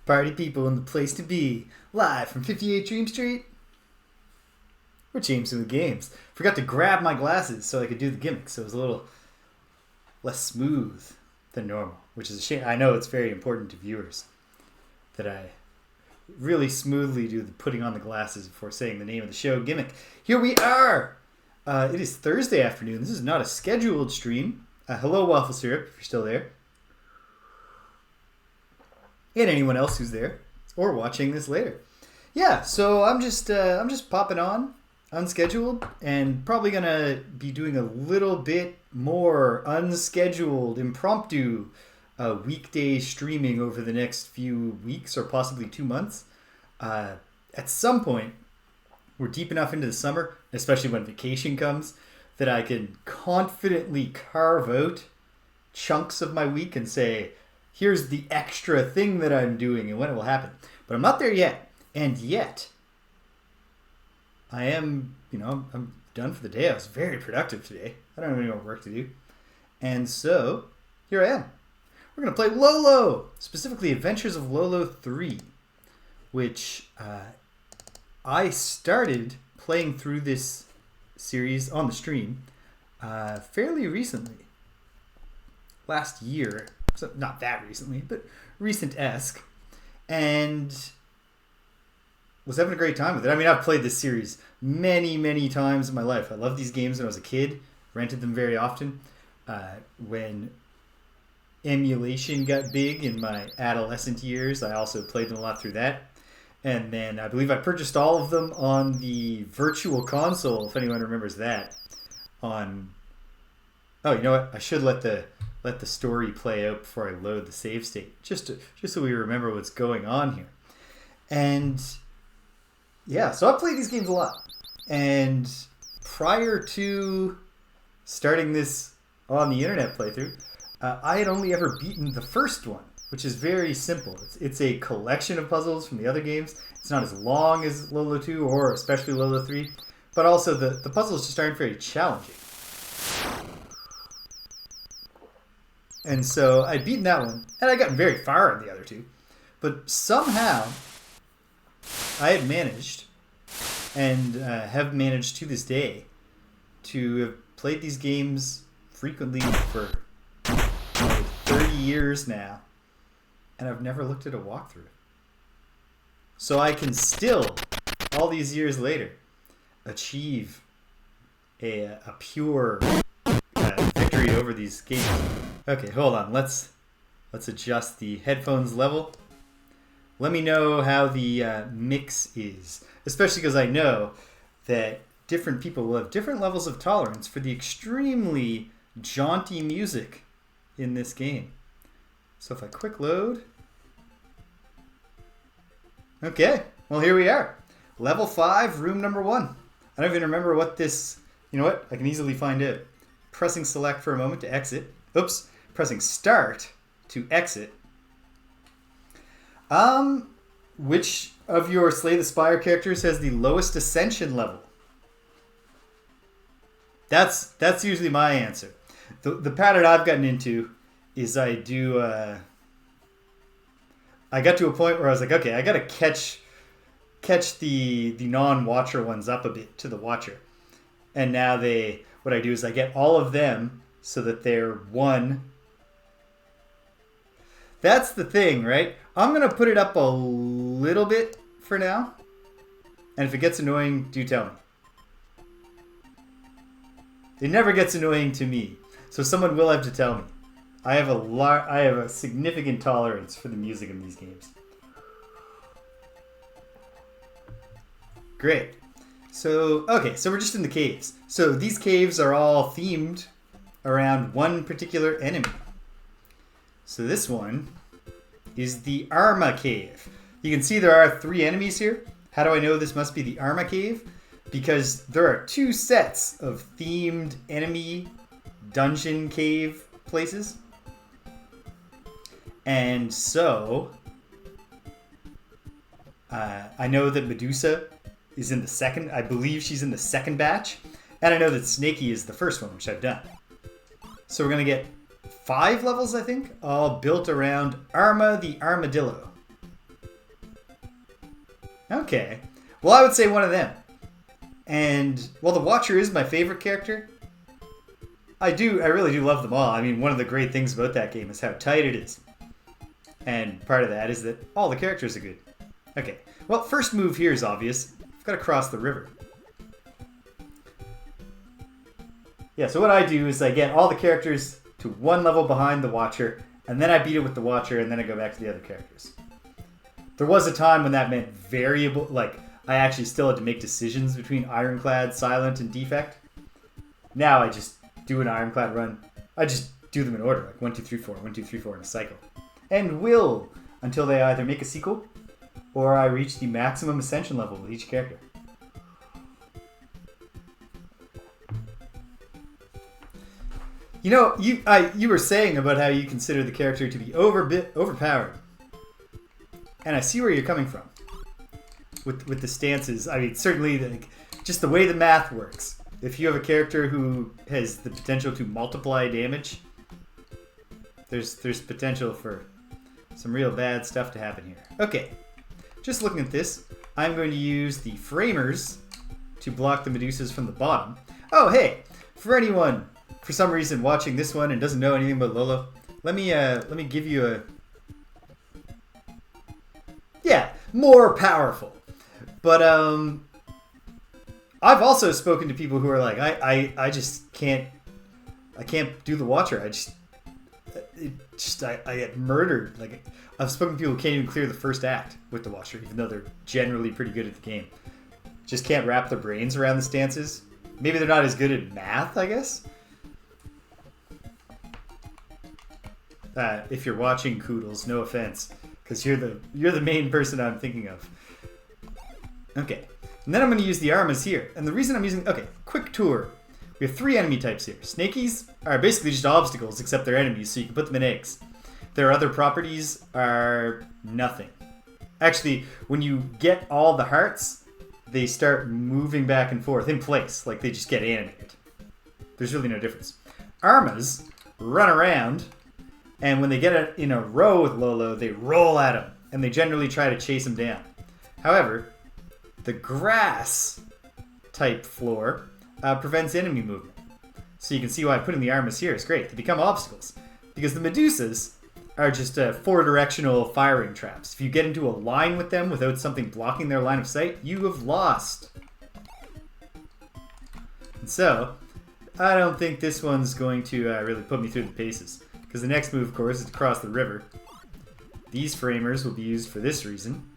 Party people in the place to be. Live from 58 Dream Street. We're James in the Games. Forgot to grab my glasses so I could do the gimmick, so it was a little less smooth than normal, which is a shame. I know it's very important to viewers that I really smoothly do the putting on the glasses before saying the name of the show gimmick. Here we are! It is Thursday afternoon. This is not a scheduled stream. Hello, Waffle Syrup, if you're still there. And anyone else who's there or watching this later. Yeah, so I'm just popping on unscheduled and probably gonna be doing a little bit more unscheduled impromptu weekday streaming over the next few weeks or possibly 2 months. At some point, we're deep enough into the summer, especially when vacation comes, that I can confidently carve out chunks of my week and say, here's the extra thing that I'm doing and when it will happen. But I'm not there yet. And yet, I am, I'm done for the day. I was very productive today. I don't have any more work to do. And so, here I am. We're going to play Lolo, specifically Adventures of Lolo 3, which I started playing through this series on the stream fairly recently. Last year. So not that recently, but recent-esque. And was having a great time with it. I mean, I've played this series many, many times in my life. I loved these games when I was a kid. Rented them very often. When emulation got big in my adolescent years, I also played them a lot through that. And then I believe I purchased all of them on the Virtual Console, if anyone remembers that. Oh, you know what? I should let the story play out before I load the save state, just so we remember what's going on here. And yeah, so I played these games a lot. And prior to starting this on the internet playthrough, I had only ever beaten the first one, which is very simple. It's a collection of puzzles from the other games. It's not as long as Lolo 2 or especially Lolo 3, but also the puzzles just aren't very challenging. And so I'd beaten that one, and I'd gotten very far on the other two. But somehow, I had managed, and have managed to this day, to have played these games frequently for 30 years now, and I've never looked at a walkthrough. So I can still, all these years later, achieve a pure victory over these games. Okay, hold on. Let's adjust the headphones level. Let me know how the mix is, especially because I know that different people will have different levels of tolerance for the extremely jaunty music in this game. So if I quick load. Okay, well here we are. Level 5, room number 1. I don't even remember what this, you know what? I can easily find it. Pressing select for a moment to exit. Oops. Pressing start to exit. Which of your Slay the Spire characters has the lowest ascension level? That's usually my answer. The pattern I've gotten into is I got to a point where I was like, okay, I got to catch the non-watcher ones up a bit to the watcher. And now what I do is I get all of them so that they're one. That's the thing, right? I'm going to put it up a little bit for now. And if it gets annoying, do tell me. It never gets annoying to me. So someone will have to tell me. I have a significant tolerance for the music in these games. Great. So we're just in the caves. So these caves are all themed around one particular enemy. So this one is the Alma Cave. You can see there are 3 enemies here. How do I know this must be the Alma Cave? Because there are 2 sets of themed enemy dungeon cave places. And so I know that Medusa is in the second. I believe she's in the second batch. And I know that Snaky is the first one, which I've done. So we're going to get 5 levels, I think, all built around Arma the Armadillo. Okay. Well, I would say one of them. And while the Watcher is my favorite character, I really do love them all. I mean, one of the great things about that game is how tight it is. And part of that is that all the characters are good. Okay. Well, first move here is obvious. I've got to cross the river. Yeah, so what I do is I get all the characters to one level behind the Watcher, and then I beat it with the Watcher, and then I go back to the other characters. There was a time when that meant variable, like I actually still had to make decisions between Ironclad, Silent, and Defect. Now I just do an Ironclad run. I just do them in order, like 1, 2, 3, 4, 1, 2, 3, 4 in a cycle. And will until they either make a sequel or I reach the maximum ascension level with each character. You know, you were saying about how you consider the character to be overpowered. And I see where you're coming from. With the stances. I mean, certainly just the way the math works. If you have a character who has the potential to multiply damage, there's potential for some real bad stuff to happen here. Okay, just looking at this, I'm going to use the framers to block the Medusas from the bottom. Oh, hey, for anyone, for some reason, watching this one and doesn't know anything about Lolo, let me give you a... Yeah, more powerful. But, I've also spoken to people who are like, I just can't, I can't do the Watcher. I get murdered. Like, I've spoken to people who can't even clear the first act with the Watcher, even though they're generally pretty good at the game. Just can't wrap their brains around the stances. Maybe they're not as good at math, I guess. If you're watching, Koodles, no offense, because you're the main person I'm thinking of. Okay, and then I'm going to use the Armas here. And the reason I'm using... Okay, quick tour. We have 3 enemy types here. Snakies are basically just obstacles, except they're enemies, so you can put them in eggs. Their other properties are nothing. Actually, when you get all the hearts, they start moving back and forth in place, like they just get animated. There's really no difference. Armas run around, and when they get in a row with Lolo, they roll at him, and they generally try to chase him down. However, the grass type floor prevents enemy movement. So you can see why putting the Armas here is great. They become obstacles. Because the Medusas are just 4-directional firing traps. If you get into a line with them without something blocking their line of sight, you have lost. And so, I don't think this one's going to really put me through the paces. Because the next move, of course, is to cross the river. These framers will be used for this reason.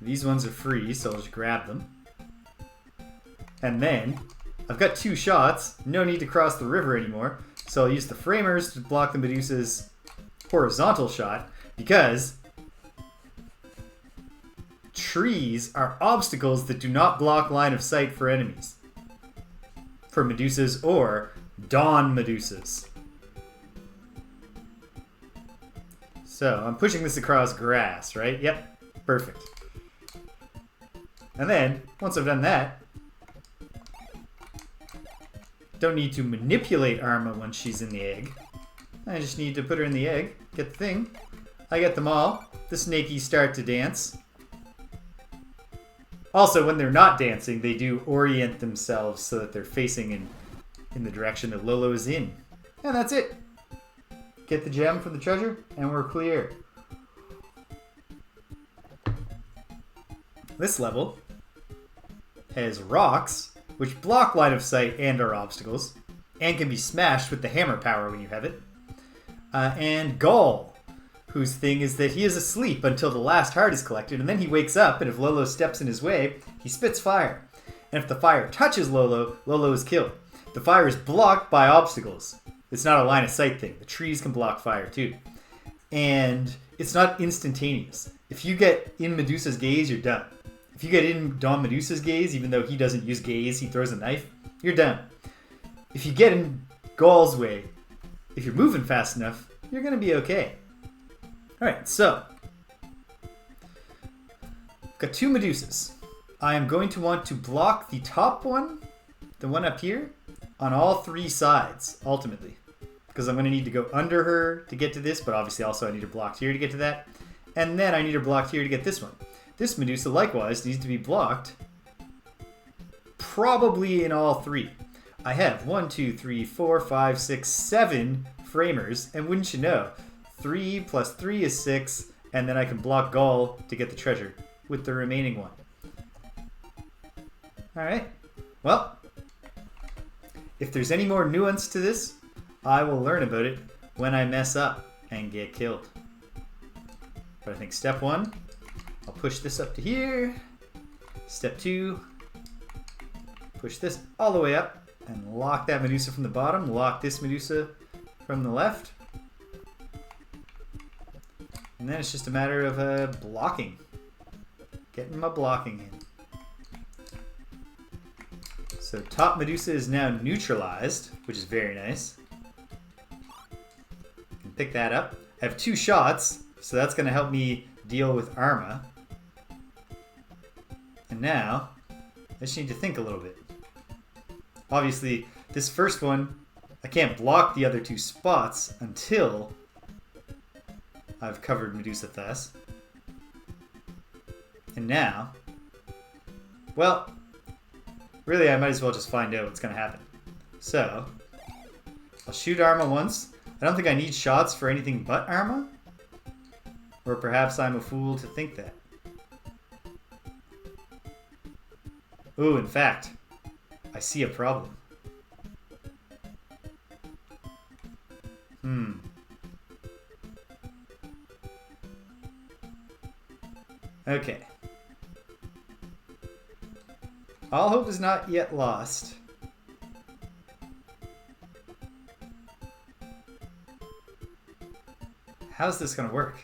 These ones are free, so I'll just grab them. And then, I've got 2 shots, no need to cross the river anymore, so I'll use the framers to block the Medusa's horizontal shot, because trees are obstacles that do not block line of sight for enemies. For Medusas or Dawn Medusas. So, I'm pushing this across grass, right? Yep, perfect. And then, once I've done that, don't need to manipulate Arma when she's in the egg. I just need to put her in the egg, get the thing. I get them all. The snakies start to dance. Also, when they're not dancing, they do orient themselves so that they're facing in the direction that Lolo is in. And that's it. Get the gem from the treasure, and we're clear. This level has rocks, which block line of sight and are obstacles, and can be smashed with the hammer power when you have it. And Gaul, whose thing is that he is asleep until the last heart is collected, and then he wakes up, and if Lolo steps in his way, he spits fire. And if the fire touches Lolo, Lolo is killed. The fire is blocked by obstacles. It's not a line of sight thing. The trees can block fire too. And it's not instantaneous. If you get in Medusa's gaze, you're done. If you get in Don Medusa's gaze, even though he doesn't use gaze, he throws a knife, you're done. If you get in Gaul's way, if you're moving fast enough, you're going to be okay. Alright, so. I've got 2 Medusas. I am going to want to block the top one, the one up here, on all 3 sides, ultimately. Because I'm going to need to go under her to get to this, but obviously also I need her blocked here to get to that. And then I need her blocked here to get this one. This Medusa likewise needs to be blocked probably in all 3. I have 1, 2, 3, 4, 5, 6, 7 framers, and wouldn't you know, 3 plus 3 is 6, and then I can block Gaul to get the treasure with the remaining one. Alright, well, if there's any more nuance to this, I will learn about it when I mess up and get killed. But I think step 1, I'll push this up to here. Step 2, push this all the way up and lock that Medusa from the bottom. Lock this Medusa from the left. And then it's just a matter of blocking. Getting my blocking in. So top Medusa is now neutralized, which is very nice. Can pick that up. I have 2 shots, so that's going to help me deal with Arma. And now, I just need to think a little bit. Obviously, this first one, I can't block the other 2 spots until I've covered Medusa Thess. And now, well, really I might as well just find out what's going to happen. So, I'll shoot Arma once. I don't think I need shots for anything but Arma. Or perhaps I'm a fool to think that. Ooh, in fact, I see a problem. Okay. All hope is not yet lost. How's this gonna work?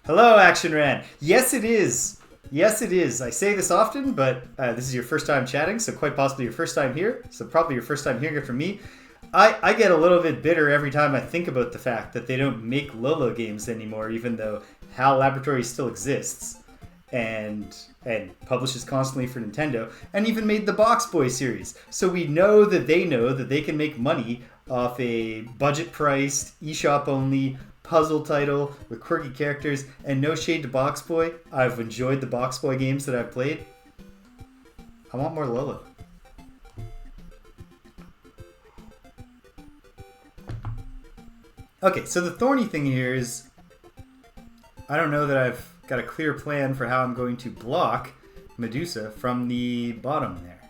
Hello, Action Ran. Yes, it is. Yes, it is. I say this often, but this is your first time chatting, so quite possibly your first time here. So probably your first time hearing it from me. I get a little bit bitter every time I think about the fact that they don't make Lolo games anymore, even though HAL Laboratories still exists and publishes constantly for Nintendo, and even made the Box Boy series. So we know that they can make money off a budget-priced, eShop-only puzzle title with quirky characters, and no shade to Box Boy. I've enjoyed the Box Boy games that I've played. I want more Lolo. Okay, so the thorny thing here is I don't know that I've got a clear plan for how I'm going to block Medusa from the bottom there.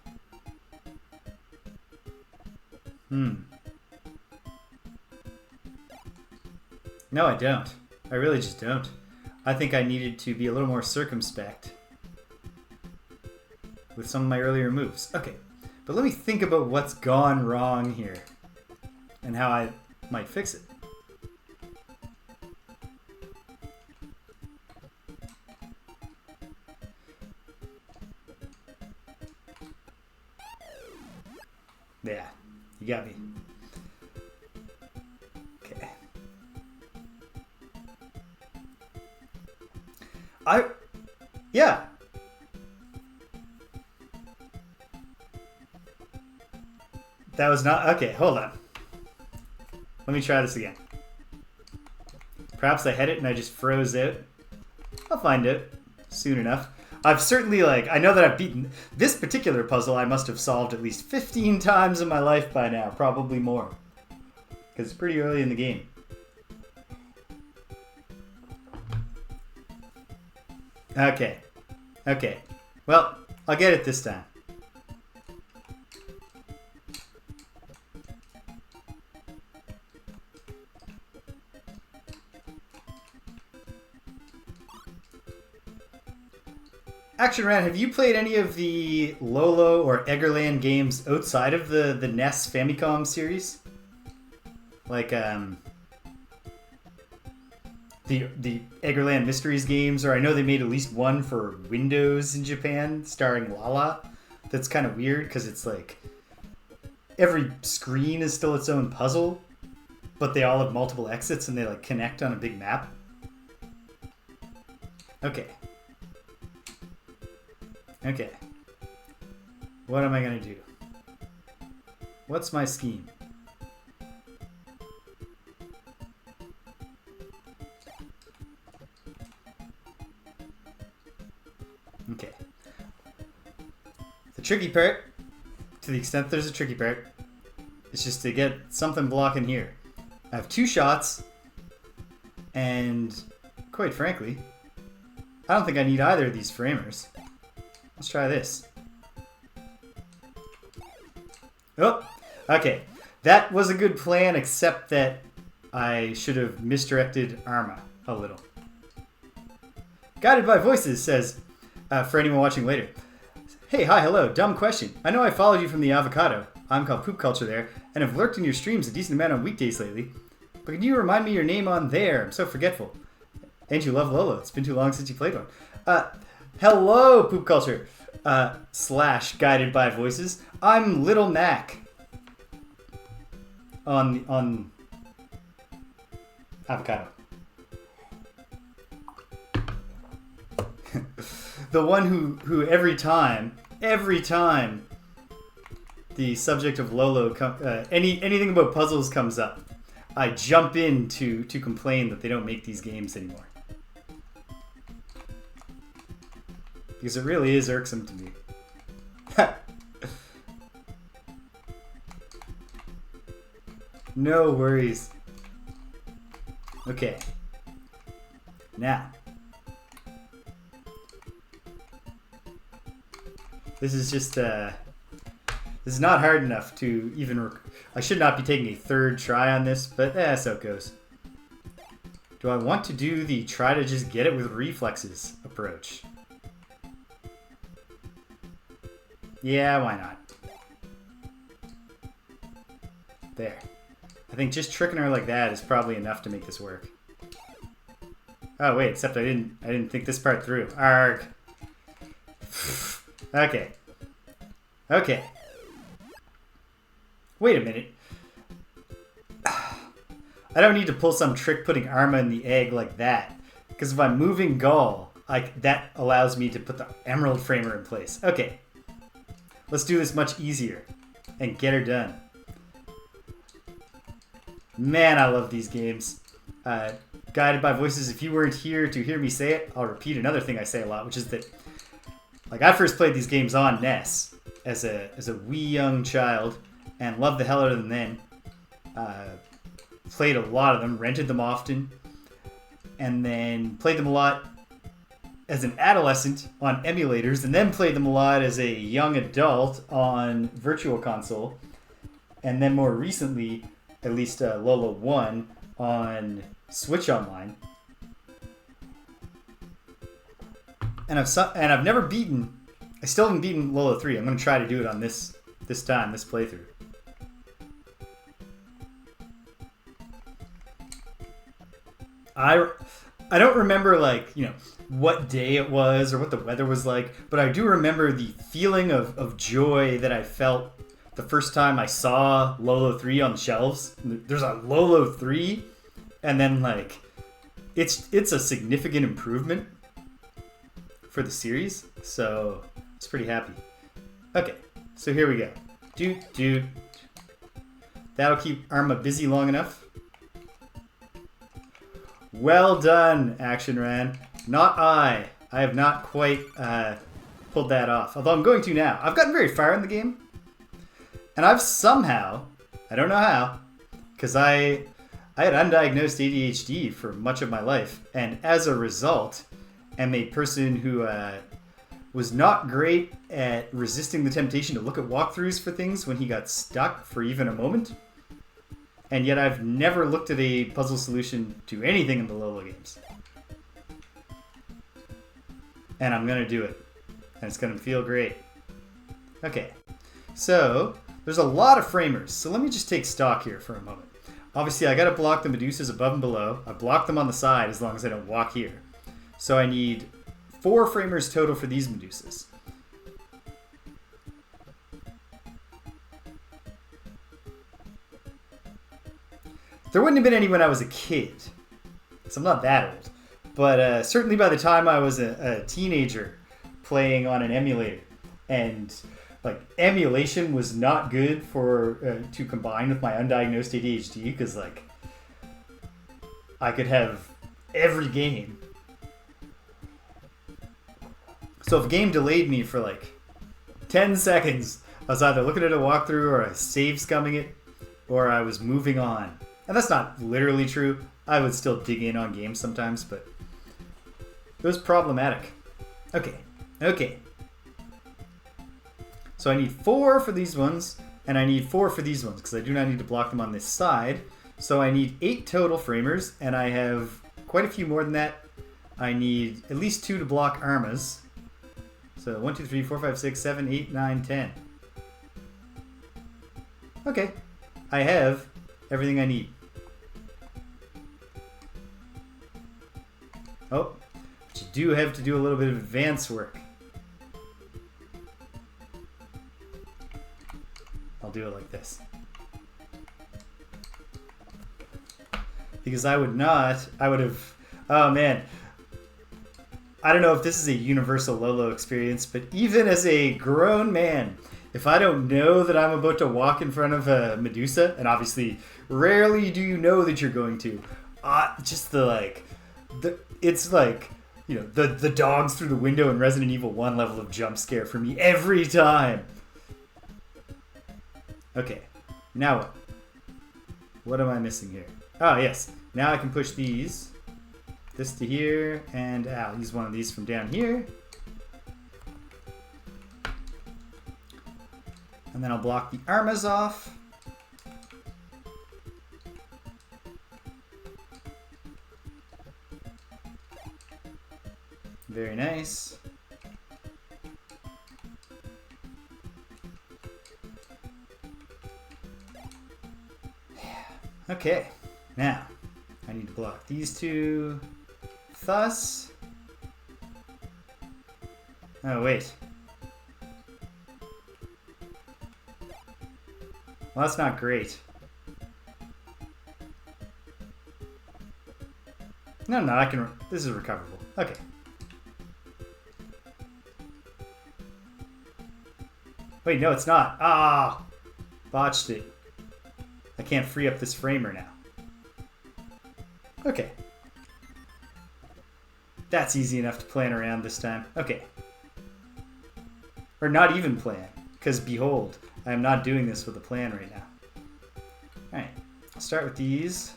No, I don't. I really just don't. I think I needed to be a little more circumspect with some of my earlier moves. Okay, but let me think about what's gone wrong here and how I might fix it. Yeah, you got me. Okay. Yeah. That was not, okay, hold on. Let me try this again. Perhaps I had it and I just froze out. I'll find it soon enough. I've certainly, I know that I've beaten this particular puzzle. I must have solved at least 15 times in my life by now, probably more. Because it's pretty early in the game. Okay. Okay. Well, I'll get it this time. Action Ran, have you played any of the Lolo or Eggerland games outside of the NES Famicom series? Like the Eggerland Mysteries games, or I know they made at least one for Windows in Japan starring Lala. That's kind of weird because it's like every screen is still its own puzzle, but they all have multiple exits and they like connect on a big map. Okay. Okay. What am I gonna do? What's my scheme? The tricky part, to the extent there's a tricky part, is just to get something blocking here. I have 2 shots, and quite frankly, I don't think I need either of these framers. Let's try this. Oh, okay. That was a good plan, except that I should have misdirected Alma a little. Guided by Voices says, for anyone watching later, hey, hi, hello, dumb question. I know I followed you from the avocado, I'm called Poop Culture there, and have lurked in your streams a decent amount on weekdays lately. But can you remind me your name on there? I'm so forgetful. And you love Lolo. It's been too long since you played one. Hello, Poop Culture. / Guided by Voices. I'm Little Mac. On avocado. The one who every time the subject of Lolo anything about puzzles comes up, I jump in to complain that they don't make these games anymore. Because it really is irksome to me. No worries. Okay. Now. This is just, this is not hard enough to even, I should not be taking a 3rd try on this, but so it goes. Do I want to do the try to just get it with reflexes approach? Yeah, why not? There. I think just tricking her like that is probably enough to make this work. Oh wait, except I didn't think this part through. Arg. Okay. Okay. Wait a minute. I don't need to pull some trick putting Alma in the egg like that. Because if I'm moving Gull, that allows me to put the Emerald Framer in place. Okay. Let's do this much easier. And get her done. Man, I love these games. Guided by Voices, if you weren't here to hear me say it, I'll repeat another thing I say a lot, which is that I first played these games on NES as a wee young child and loved the hell out of them then. Played a lot of them, rented them often, and then played them a lot as an adolescent on emulators, and then played them a lot as a young adult on Virtual Console, and then more recently, at least Lolo 1 on Switch Online. And I've never beaten. I still haven't beaten Lolo 3. I'm going to try to do it on this playthrough. I don't remember what day it was or what the weather was like, but I do remember the feeling of joy that I felt the first time I saw Lolo 3 on the shelves. There's a Lolo 3, and then it's a significant improvement for the series, so it's pretty happy. Okay, so here we go. Dude. That'll keep Alma busy long enough. Well done, Action Ran. Not I. I have not quite pulled that off, although I'm going to now. I've gotten very far in the game, and I've somehow, I don't know how, because I had undiagnosed ADHD for much of my life, and as a result, am a person who was not great at resisting the temptation to look at walkthroughs for things when he got stuck for even a moment. And yet I've never looked at a puzzle solution to anything in the Lolo games. And I'm going to do it. And it's going to feel great. Okay. So, there's a lot of framers. So let me just take stock here for a moment. Obviously, I got to block the Medusas above and below. I block them on the side as long as I don't walk here. So I need 4 framers total for these Medusas. There wouldn't have been any when I was a kid, so I'm not that old. But certainly by the time I was a teenager playing on an emulator, and emulation was not good for to combine with my undiagnosed ADHD, because I could have every game. So if a game delayed me for 10 seconds. I was either looking at a walkthrough or I was save scumming it or I was moving on. And that's not literally true. I would still dig in on games sometimes, but it was problematic. Okay. So I need 4 for these ones, and I need 4 for these ones, because I do not need to block them on this side. So I need 8 total framers, and I have quite a few more than that. I need at least 2 to block Armas. So 1, 2, 3, 4, 5, 6, 7, 8, 9, 10. Okay. I have everything I need. Oh, but you do have to do a little bit of advance work. I'll do it like this. Because I would have, oh man. I don't know if this is a universal Lolo experience, but even as a grown man, if I don't know that I'm about to walk in front of a Medusa, and obviously rarely do you know that you're going to, it's like, you know, the dogs through the window in Resident Evil 1 level of jump scare for me every time. Okay, now what? What am I missing here? Oh, yes. Now I can push these. This to here, and I'll use one of these from down here. And then I'll block the Armas off. Very nice. Okay, now I need to block these 2. Thus. Oh, wait. Well, that's not great. No, I can. This is recoverable. Okay. Wait, no, it's not. Ah! Botched it. I can't free up this framer now. Okay. That's easy enough to plan around this time. Okay. Or not even plan. Because behold, I am not doing this with a plan right now. Alright. I'll start with these.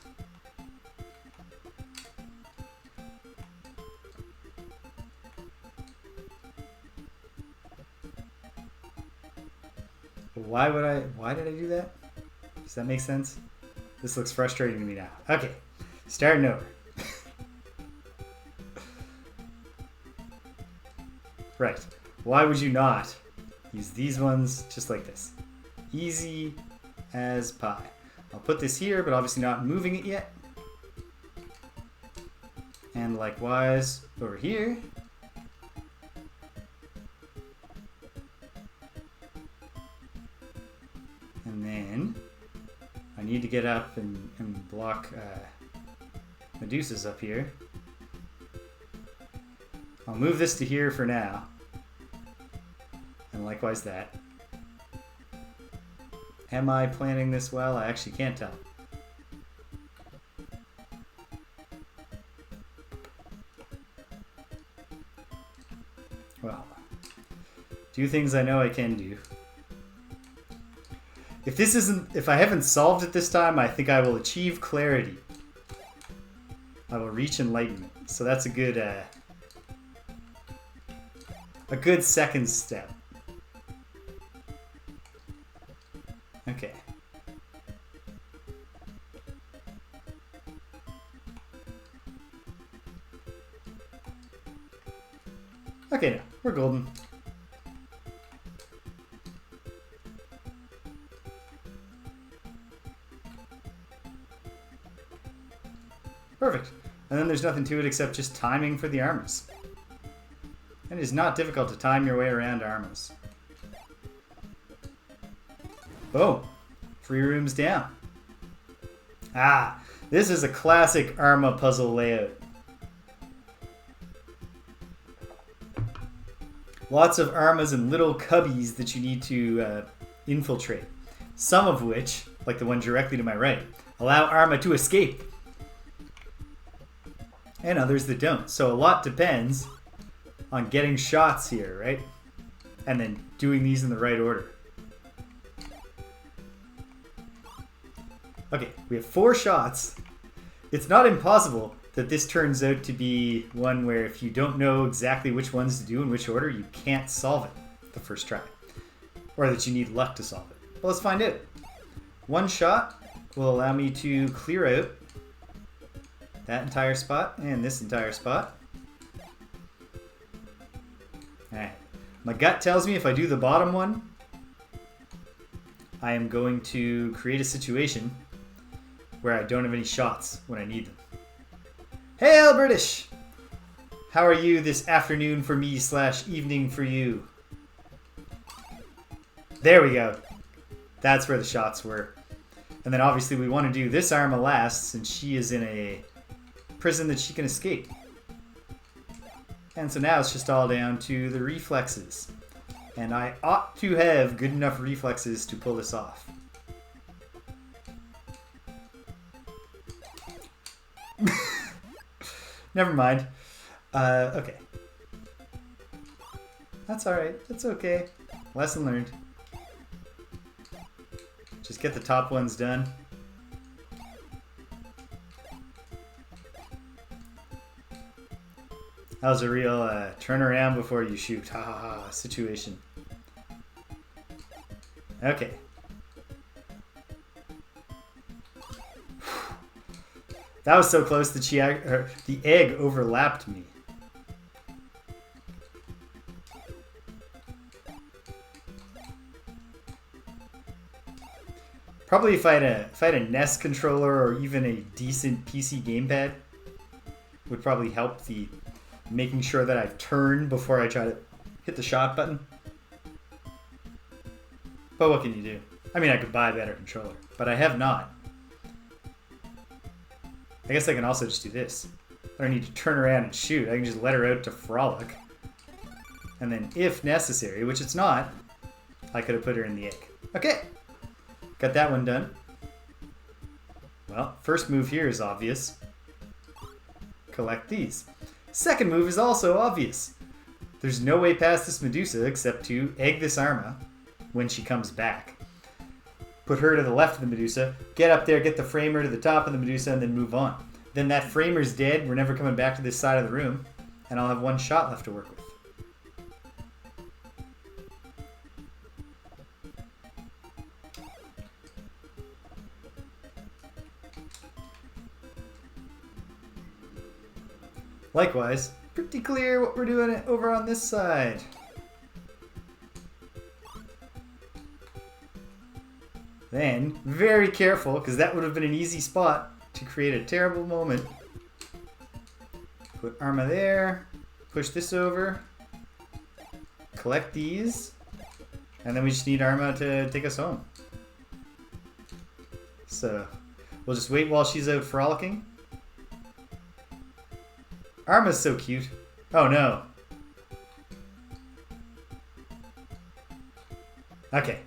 Why did I do that? Does that make sense? This looks frustrating to me now. Okay. Starting over. Right. Why would you not use these ones just like this? Easy as pie. I'll put this here, but obviously not moving it yet. And likewise over here. And then I need to get up and block Medusa's up here. I'll move this to here for now. And likewise that. Am I planning this well? I actually can't tell. Well, do things I know I can do. If I haven't solved it this time, I think I will achieve clarity. I will reach enlightenment. So that's a good second step. Okay. Okay, now we're golden. Perfect. And then there's nothing to it except just timing for the Armas. It is not difficult to time your way around Armas. Boom. 3 rooms down. Ah, this is a classic Arma puzzle layout. Lots of Armas and little cubbies that you need to infiltrate. Some of which, like the one directly to my right, allow Arma to escape. And others that don't. So a lot depends on getting shots here, right? and then doing these in the right order. Okay, we have 4 shots. It's not impossible that this turns out to be one where if you don't know exactly which ones to do in which order, you can't solve it the first try. Or that you need luck to solve it. But let's find out. 1 shot will allow me to clear out that entire spot and this entire spot. Alright. My gut tells me if I do the bottom one, I am going to create a situation where I don't have any shots when I need them. Hail British! How are you this afternoon for me / evening for you? There we go. That's where the shots were. And then obviously we want to do this Arma last since she is in a prison that she can escape. And so now it's just all down to the reflexes. And I ought to have good enough reflexes to pull this off. Never mind. Okay. That's alright. That's okay. Lesson learned. Just get the top ones done. That was a real turn around before you shoot. Ha ha ha situation. Okay. That was so close that the egg overlapped me. Probably if I had a NES controller or even a decent PC gamepad, would probably help the making sure that I've turned before I try to hit the shot button. But what can you do? I mean, I could buy a better controller, but I have not. I guess I can also just do this. I don't need to turn around and shoot. I can just let her out to frolic. And then if necessary, which it's not, I could have put her in the egg. Okay. Got that one done. Well, first move here is obvious. Collect these. Second move is also obvious. There's no way past this Medusa except to egg this Arma when she comes back. Put her to the left of the Medusa, get up there, get the framer to the top of the Medusa, and then move on. Then that framer's dead, we're never coming back to this side of the room, and I'll have 1 shot left to work with. Likewise, pretty clear what we're doing over on this side. Then, very careful, because that would have been an easy spot to create a terrible moment. Put Arma there, push this over, collect these, and then we just need Arma to take us home. So, we'll just wait while she's out frolicking. Arma's so cute. Oh no. Okay.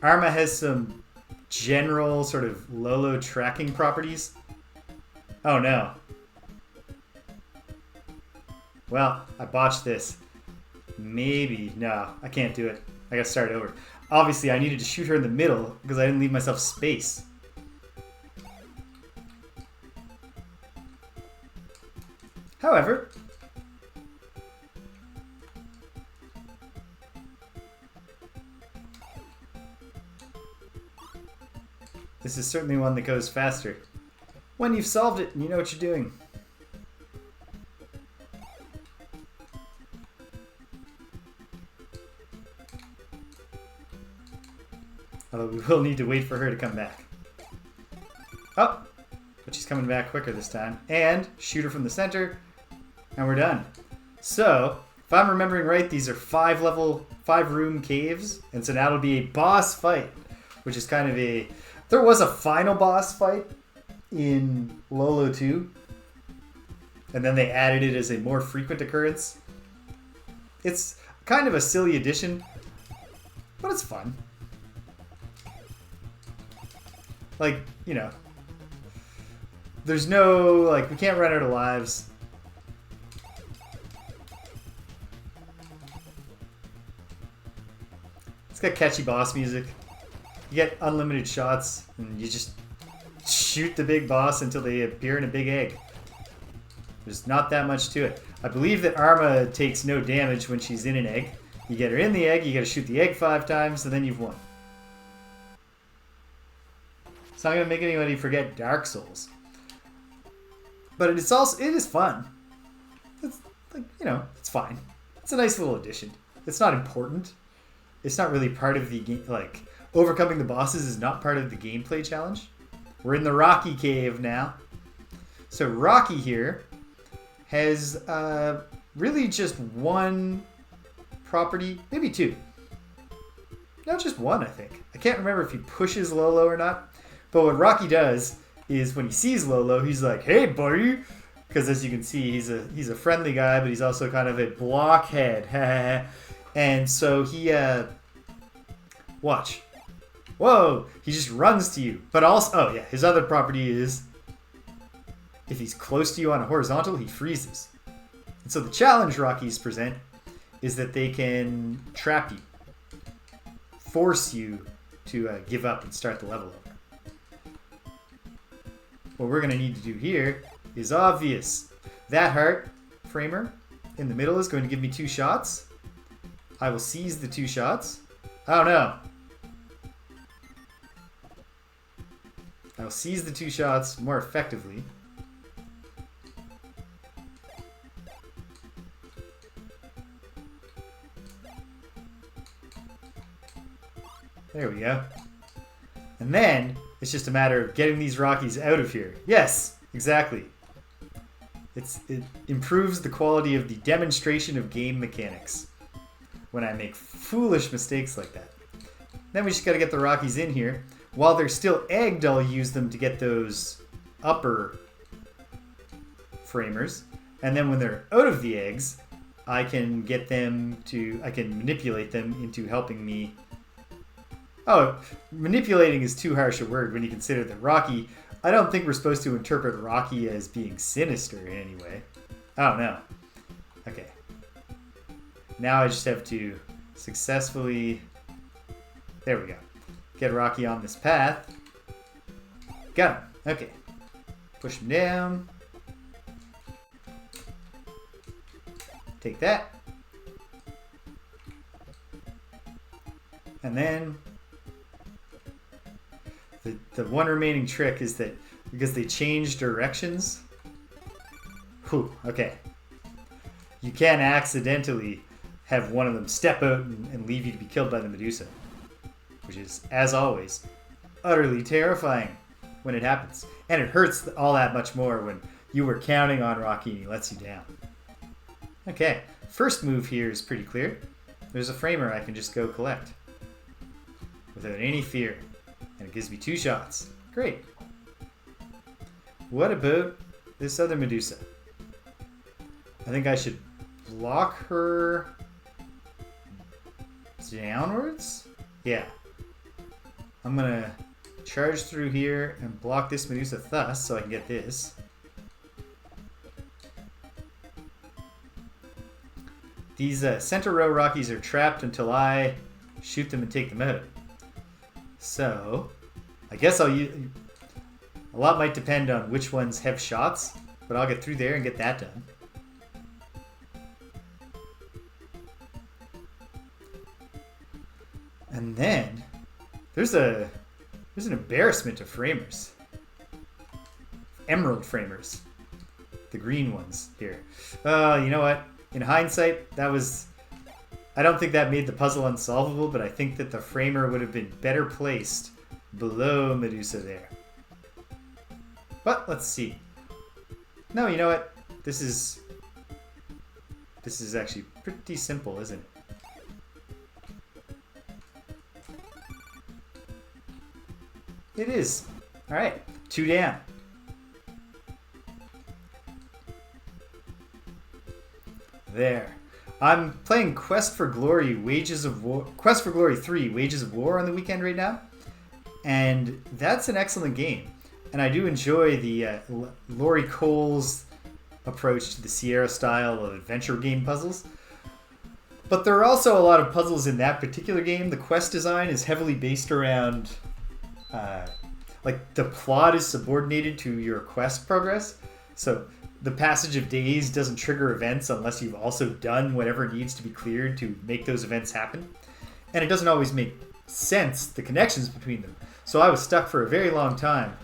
Arma has some general sort of Lolo tracking properties. Oh no. Well, I botched this. Maybe. No, I can't do it. I gotta start over. Obviously, I needed to shoot her in the middle because I didn't leave myself space. However, this is certainly one that goes faster when you've solved it and you know what you're doing. Although we will need to wait for her to come back. Oh, but she's coming back quicker this time. And shoot her from the center, and we're done. So, if I'm remembering right, these are 5-room caves, and so now it'll be a boss fight, which is kind of a... There was a final boss fight in Lolo 2, and then they added it as a more frequent occurrence. It's kind of a silly addition, but it's fun. Like, you know, there's no, like, we can't run out of lives. It's got catchy boss music. You get unlimited shots, and you just shoot the big boss until they appear in a big egg. There's not that much to it. I believe that Arma takes no damage when she's in an egg. You get her in the egg, you gotta shoot the egg 5 times, and then you've won. It's not gonna make anybody forget Dark Souls. But it is fun. It's like, you know, it's fine. It's a nice little addition. It's not important. It's not really part of the game. Like, overcoming the bosses is not part of the gameplay challenge. We're in the Rocky Cave now. So Rocky here has really just one property, maybe 2. No, just one, I think. I can't remember if he pushes Lolo or not. But what Rocky does is when he sees Lolo, he's like, "Hey, buddy." Because as you can see, he's a friendly guy, but he's also kind of a blockhead. And so he, watch. Whoa! He just runs to you. But also, oh yeah, his other property is if he's close to you on a horizontal, he freezes. And so the challenge Rockies present is that they can trap you, force you to give up and start the level over. What we're going to need to do here is obvious. That heart framer in the middle is going to give me 2 shots. I will seize the 2 shots. Oh no. I will seize the 2 shots more effectively. There we go. And then it's just a matter of getting these Rockies out of here. Yes, exactly. It improves the quality of the demonstration of game mechanics when I make foolish mistakes like that. Then we just got to get the Rockies in here. While they're still egged, I'll use them to get those upper framers. And then when they're out of the eggs, I can manipulate them into helping me. Oh, manipulating is too harsh a word when you consider that Rocky, I don't think we're supposed to interpret Rocky as being sinister in any way. Oh, no. Okay. Now I just have to successfully, there we go, get Rocky on this path. Got him. Okay. Push him down. Take that. And then the one remaining trick is that because they change directions. Whew, okay. You can accidentally have one of them step out and leave you to be killed by the Medusa. Which is, as always, utterly terrifying when it happens. And it hurts all that much more when you were counting on Rocky and he lets you down. Okay, first move here is pretty clear. There's a framer I can just go collect. Without any fear. And it gives me 2 shots. Great. What about this other Medusa? I think I should block her downwards? Yeah. I'm going to charge through here and block this Medusa thus so I can get this. These center row Rockies are trapped until I shoot them and take them out. So, I guess I'll use... A lot might depend on which ones have shots, but I'll get through there and get that done. And then, there's an embarrassment of framers. Emerald framers. The green ones here. You know what? In hindsight, that was... I don't think that made the puzzle unsolvable, but I think that the framer would have been better placed below Medusa there. But let's see. No, you know what? This is actually pretty simple, isn't it? It is. All right, 2 down. There. I'm playing Quest for Glory 3, Wages of War on the weekend right now. And that's an excellent game. And I do enjoy the Laurie Cole's approach to the Sierra style of adventure game puzzles. But there are also a lot of puzzles in that particular game. The quest design is heavily based around, like the plot is subordinated to your quest progress. So the passage of days doesn't trigger events unless you've also done whatever needs to be cleared to make those events happen. And it doesn't always make sense, the connections between them. So I was stuck for a very long time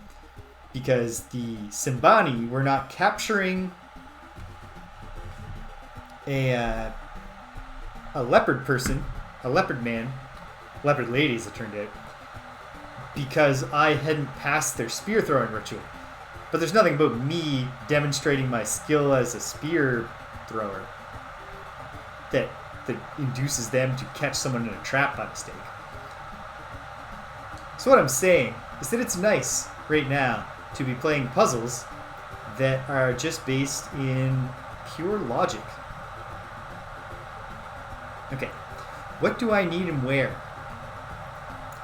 because the Simbani were not capturing a leopard person, a leopard man, leopard lady as it turned out, because I hadn't passed their spear throwing ritual. But there's nothing about me demonstrating my skill as a spear thrower that induces them to catch someone in a trap by mistake. So what I'm saying is that it's nice right now to be playing puzzles that are just based in pure logic. Okay, what do I need and where?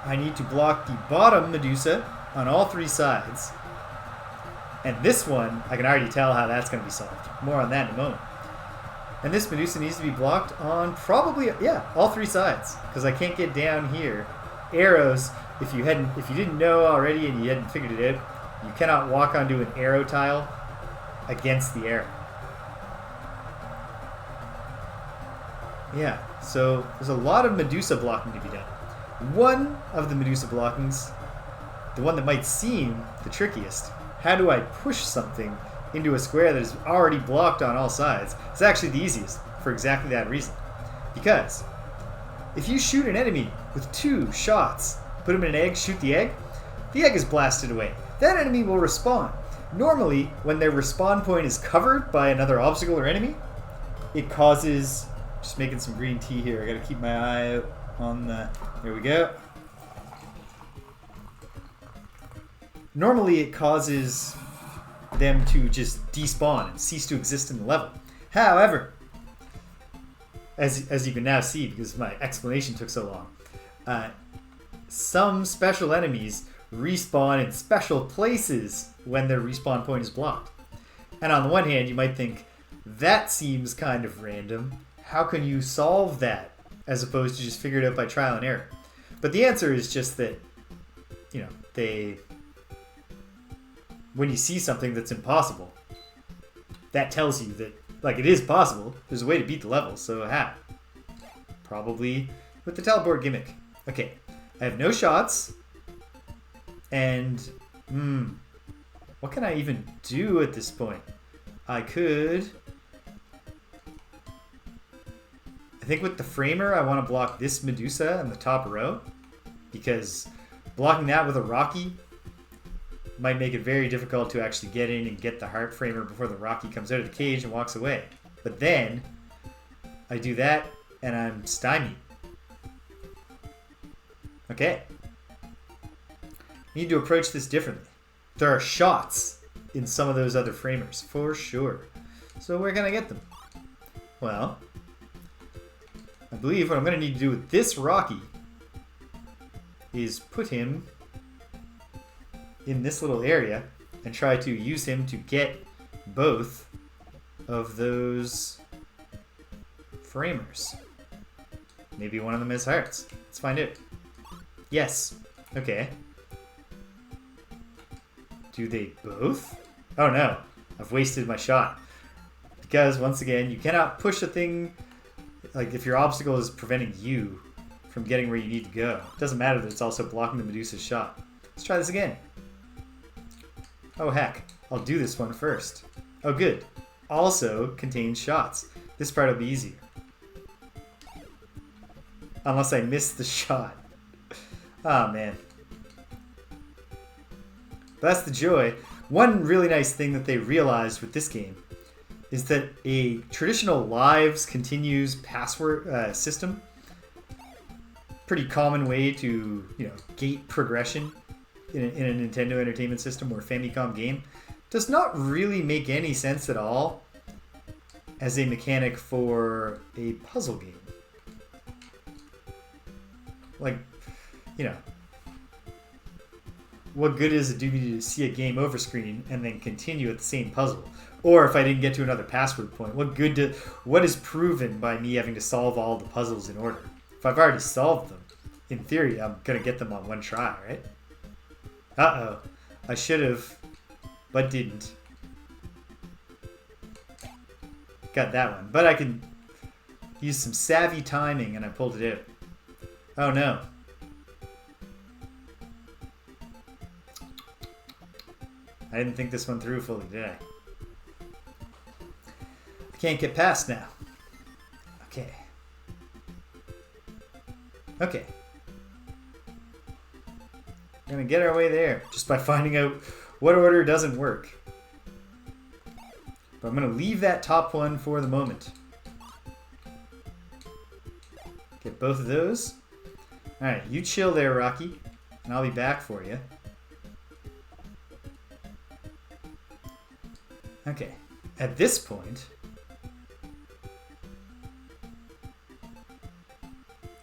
I need to block the bottom Medusa on all three sides. And this one, I can already tell how that's going to be solved. More on that in a moment. And this Medusa needs to be blocked on probably, all three sides. Because I can't get down here. Arrows, if you didn't know already and you hadn't figured it out, you cannot walk onto an arrow tile against the arrow. Yeah, so there's a lot of Medusa blocking to be done. One of the Medusa blockings, the one that might seem the trickiest, how do I push something into a square that is already blocked on all sides? It's actually the easiest for exactly that reason. Because if you shoot an enemy with 2 shots, put them in an egg, shoot the egg is blasted away. That enemy will respawn. Normally, when their respawn point is covered by another obstacle or enemy, it causes... Just making some green tea here. I gotta keep my eye out on the... There we go. Normally it causes them to just despawn and cease to exist in the level. However, as you can now see, because my explanation took so long, some special enemies respawn in special places when their respawn point is blocked. And on the one hand, you might think, that seems kind of random. How can you solve that as opposed to just figure it out by trial and error? But the answer is just that, when you see something that's impossible, that tells you that, it is possible. There's a way to beat the level, so how? Probably with the teleport gimmick. Okay, I have no shots, and, what can I even do at this point? I could... I think with the framer, I want to block this Medusa in the top row, because blocking that with a Rocky might make it very difficult to actually get in and get the heart framer before the Rocky comes out of the cage and walks away. But then, I do that, and I'm stymied. Okay. Need to approach this differently. There are shots in some of those other framers, for sure. So where can I get them? Well... I believe what I'm going to need to do with this Rocky is put him in this little area and try to use him to get both of those framers. Maybe one of them has hearts. Let's find out. Yes. Okay. Do they both? Oh no. I've wasted my shot. Because, once again, you cannot push a thing... if your obstacle is preventing you from getting where you need to go. It doesn't matter that it's also blocking the Medusa's shot. Let's try this again. Oh heck, I'll do this one first. Oh good. Also contains shots. This part will be easier. Unless I miss the shot. Oh man. But that's the joy. One really nice thing that they realized with this game is that a traditional lives continues password system, pretty common way to gate progression in a Nintendo Entertainment System or Famicom game, does not really make any sense at all as a mechanic for a puzzle game. What good is it do me to see a game over screen and then continue at the same puzzle? Or if I didn't get to another password point, what is proven by me having to solve all the puzzles in order? If I've already solved them, in theory, I'm going to get them on one try, right? Uh-oh. I should have, but didn't. Got that one. But I can use some savvy timing, and I pulled it out. Oh, no. I didn't think this one through fully, did I? I can't get past now. Okay. Okay. We're going to get our way there just by finding out what order doesn't work. But I'm going to leave that top one for the moment. Get both of those. Alright, you chill there, Rocky, and I'll be back for you. Okay, at this point,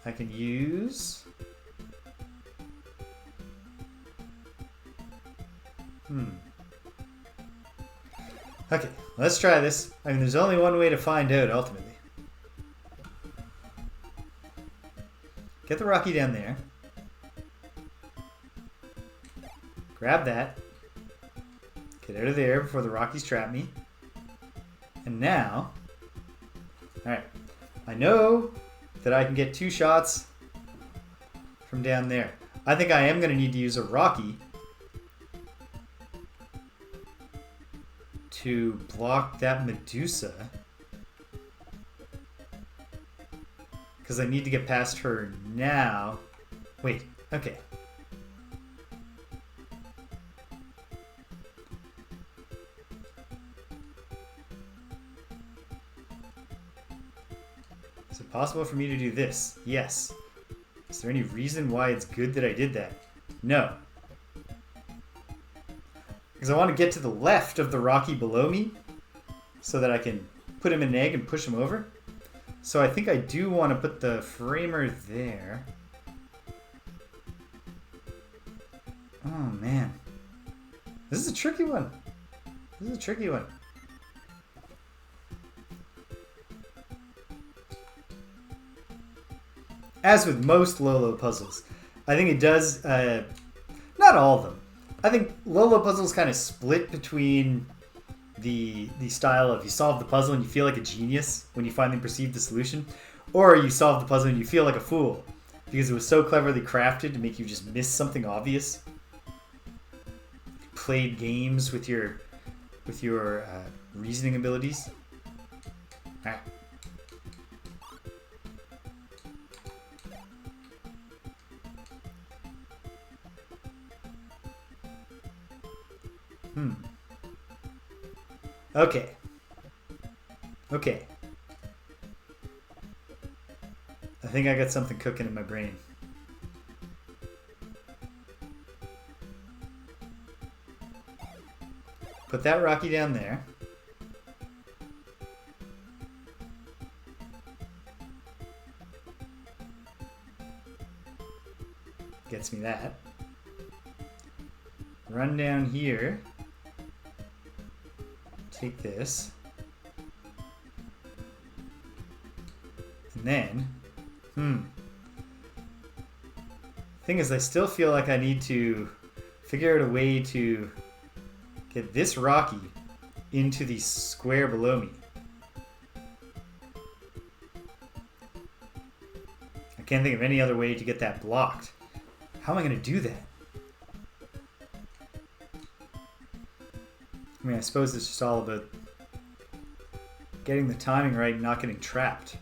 I can use... Okay, let's try this. I mean, there's only one way to find out, ultimately. Get the Rocky down there. Grab that. Get out of there before the Rockies trap me. And now... Alright. I know that I can get 2 shots from down there. I think I am going to need to use a Rocky to block that Medusa. Because I need to get past her now. Wait, okay. Is it possible for me to do this? Yes. Is there any reason why it's good that I did that? No. Because I want to get to the left of the Rocky below me so that I can put him in an egg and push him over. So I think I do want to put the framer there. Oh, man. This is a tricky one. This is a tricky one. As with most Lolo puzzles, I think it does, not all of them. I think Lolo puzzles kind of split between the style of you solve the puzzle and you feel like a genius when you finally perceive the solution, or you solve the puzzle and you feel like a fool because it was so cleverly crafted to make you just miss something obvious. You played games with your reasoning abilities. All right. Okay. Okay. I think I got something cooking in my brain. Put that Rocky down there. Gets me that. Run down here. Take this. And then, thing is, I still feel like I need to figure out a way to get this Rocky into the square below me. I can't think of any other way to get that blocked. How am I going to do that? I mean, I suppose it's just all about getting the timing right and not getting trapped.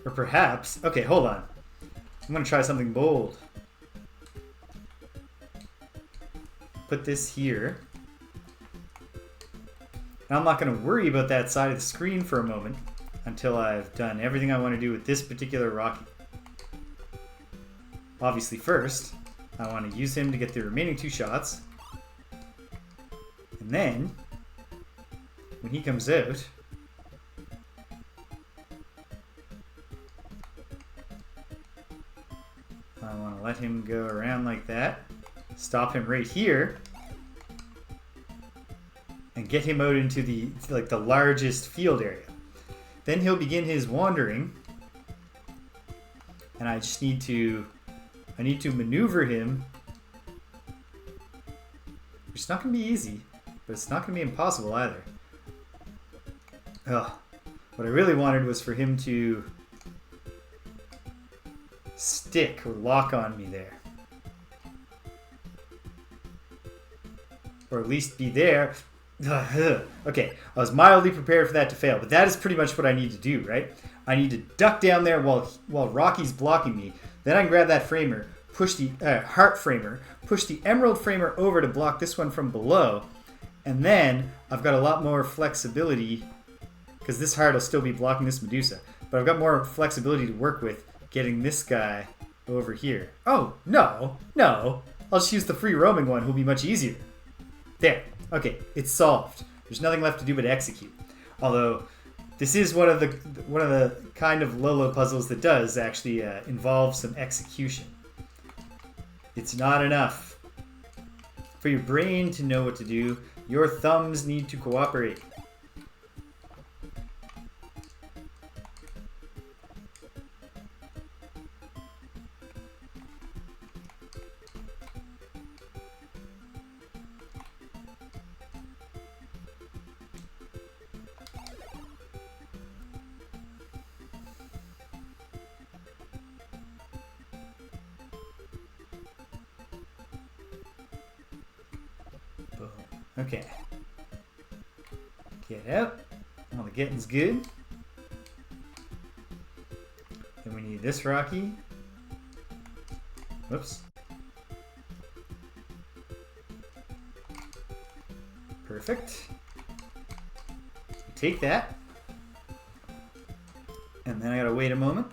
Or perhaps... Okay, hold on. I'm going to try something bold. Put this here. And I'm not going to worry about that side of the screen for a moment until I've done everything I want to do with this particular Rocky. Obviously, first, I want to use him to get the remaining 2 shots. And then, when he comes out, let him go around like that. Stop him right here. And get him out into the largest field area. Then he'll begin his wandering. And I just need to maneuver him. Which is not going to be easy, but it's not going to be impossible either. Ugh. What I really wanted was for him to stick or lock on me there. Or at least be there. Okay, I was mildly prepared for that to fail, but that is pretty much what I need to do, right? I need to duck down there while Rocky's blocking me. Then I can grab that framer, push the heart framer, push the emerald framer over to block this one from below, and then I've got a lot more flexibility because this heart will still be blocking this Medusa, but I've got more flexibility to work with getting this guy over here. Oh, no, I'll just use the free roaming one who'll be much easier. There. Okay, it's solved. There's nothing left to do but execute. Although, this is one of the kind of Lolo puzzles that does actually involve some execution. It's not enough for your brain to know what to do. Your thumbs need to cooperate. Okay. Get out. All the getting's good. Then we need this Rocky. Whoops. Perfect. We take that. And then I gotta wait a moment.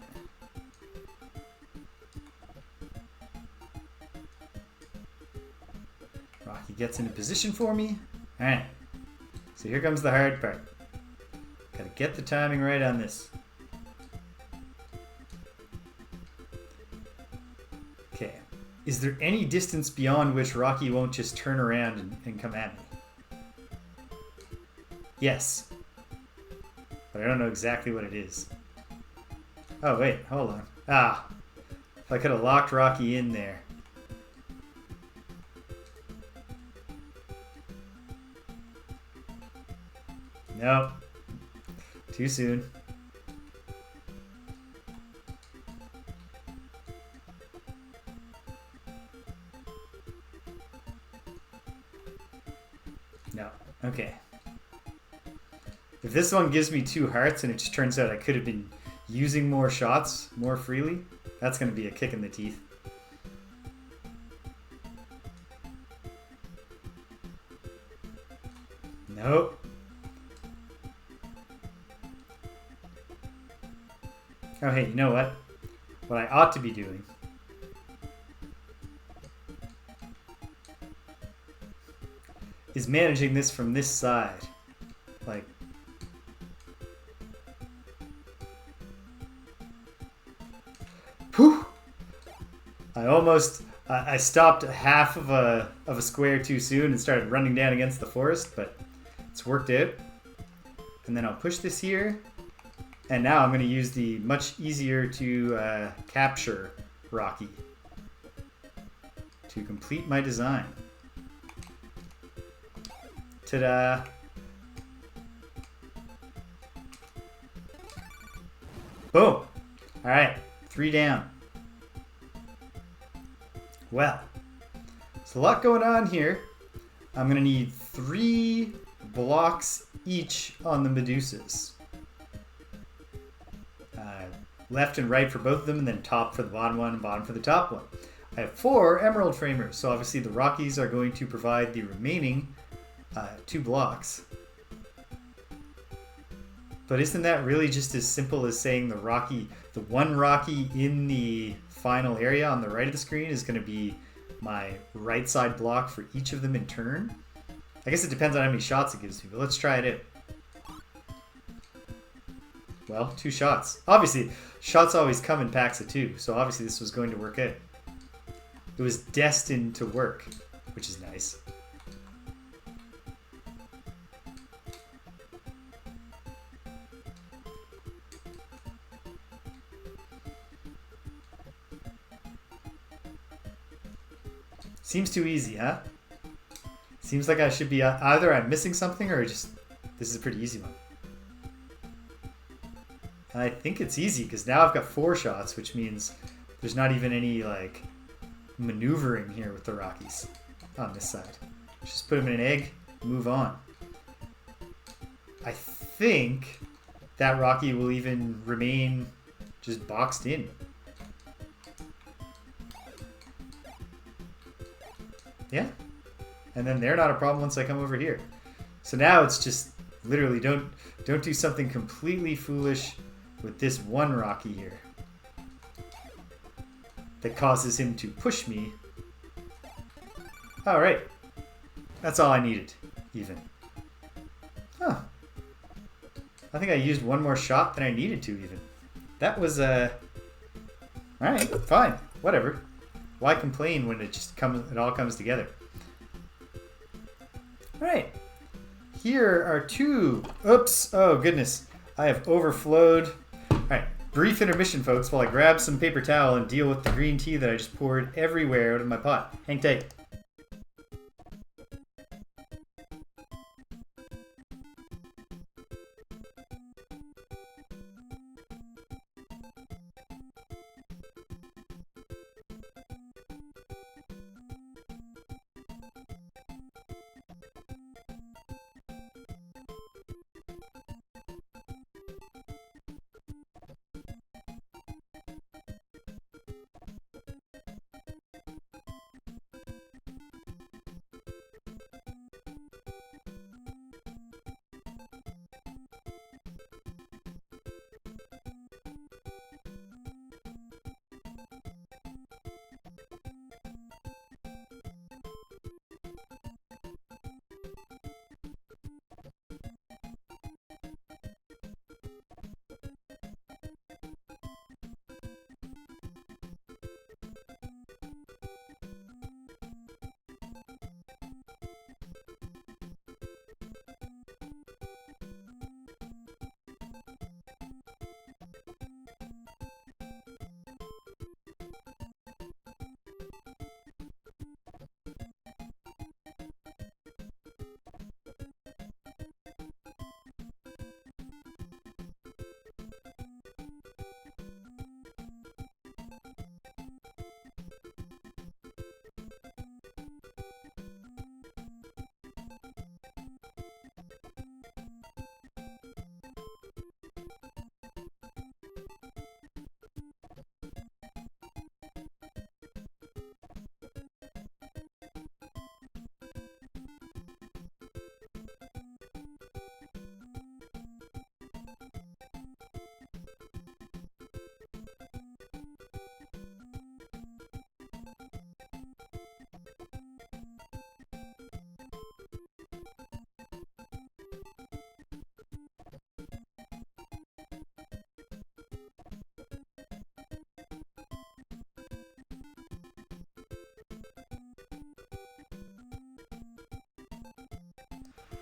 Rocky gets into position for me. Alright. So here comes the hard part. Gotta get the timing right on this. Okay. Is there any distance beyond which Rocky won't just turn around and come at me? Yes. But I don't know exactly what it is. Oh, wait. Hold on. Ah. If I could have locked Rocky in there. Nope. Too soon. No. Okay. If this one gives me 2 hearts and it just turns out I could have been using more shots more freely, that's going to be a kick in the teeth. Nope. Oh, hey, you know what? What I ought to be doing is managing this from this side. Like, whew! I stopped half of a square too soon and started running down against the forest, but it's worked out. And then I'll push this here. And now I'm going to use the much easier to capture Rocky to complete my design. Ta-da! Boom! Alright, 3 down. Well, there's a lot going on here. I'm going to need 3 blocks each on the Medusas. Left and right for both of them, and then top for the bottom one and bottom for the top one. I have 4 emerald framers, so obviously the Rockies are going to provide the remaining 2 blocks. But isn't that really just as simple as saying the one Rocky in the final area on the right of the screen is going to be my right side block for each of them in turn? I guess it depends on how many shots it gives me, but let's try it out. Well, 2 shots. Obviously, shots always come in packs of 2, so obviously this was going to work out. It was destined to work, which is nice. Seems too easy, huh? Seems like I should be either I'm missing something or just this is a pretty easy one. And I think it's easy because now I've got 4 shots, which means there's not even any like maneuvering here with the Rockies on this side. Just put them in an egg, move on. I think that Rocky will even remain just boxed in. Yeah. And then they're not a problem once I come over here. So now it's just literally don't do something completely foolish with this one Rocky here that causes him to push me. All right. That's all I needed, even. Huh. I think I used one more shot than I needed to, even. That was, all right, fine. Whatever. Why complain when it all comes together? All right. Here are 2. Oops. Oh, goodness. I have overflowed. All right. Brief intermission, folks, while I grab some paper towel and deal with the green tea that I just poured everywhere out of my pot. Hang tight.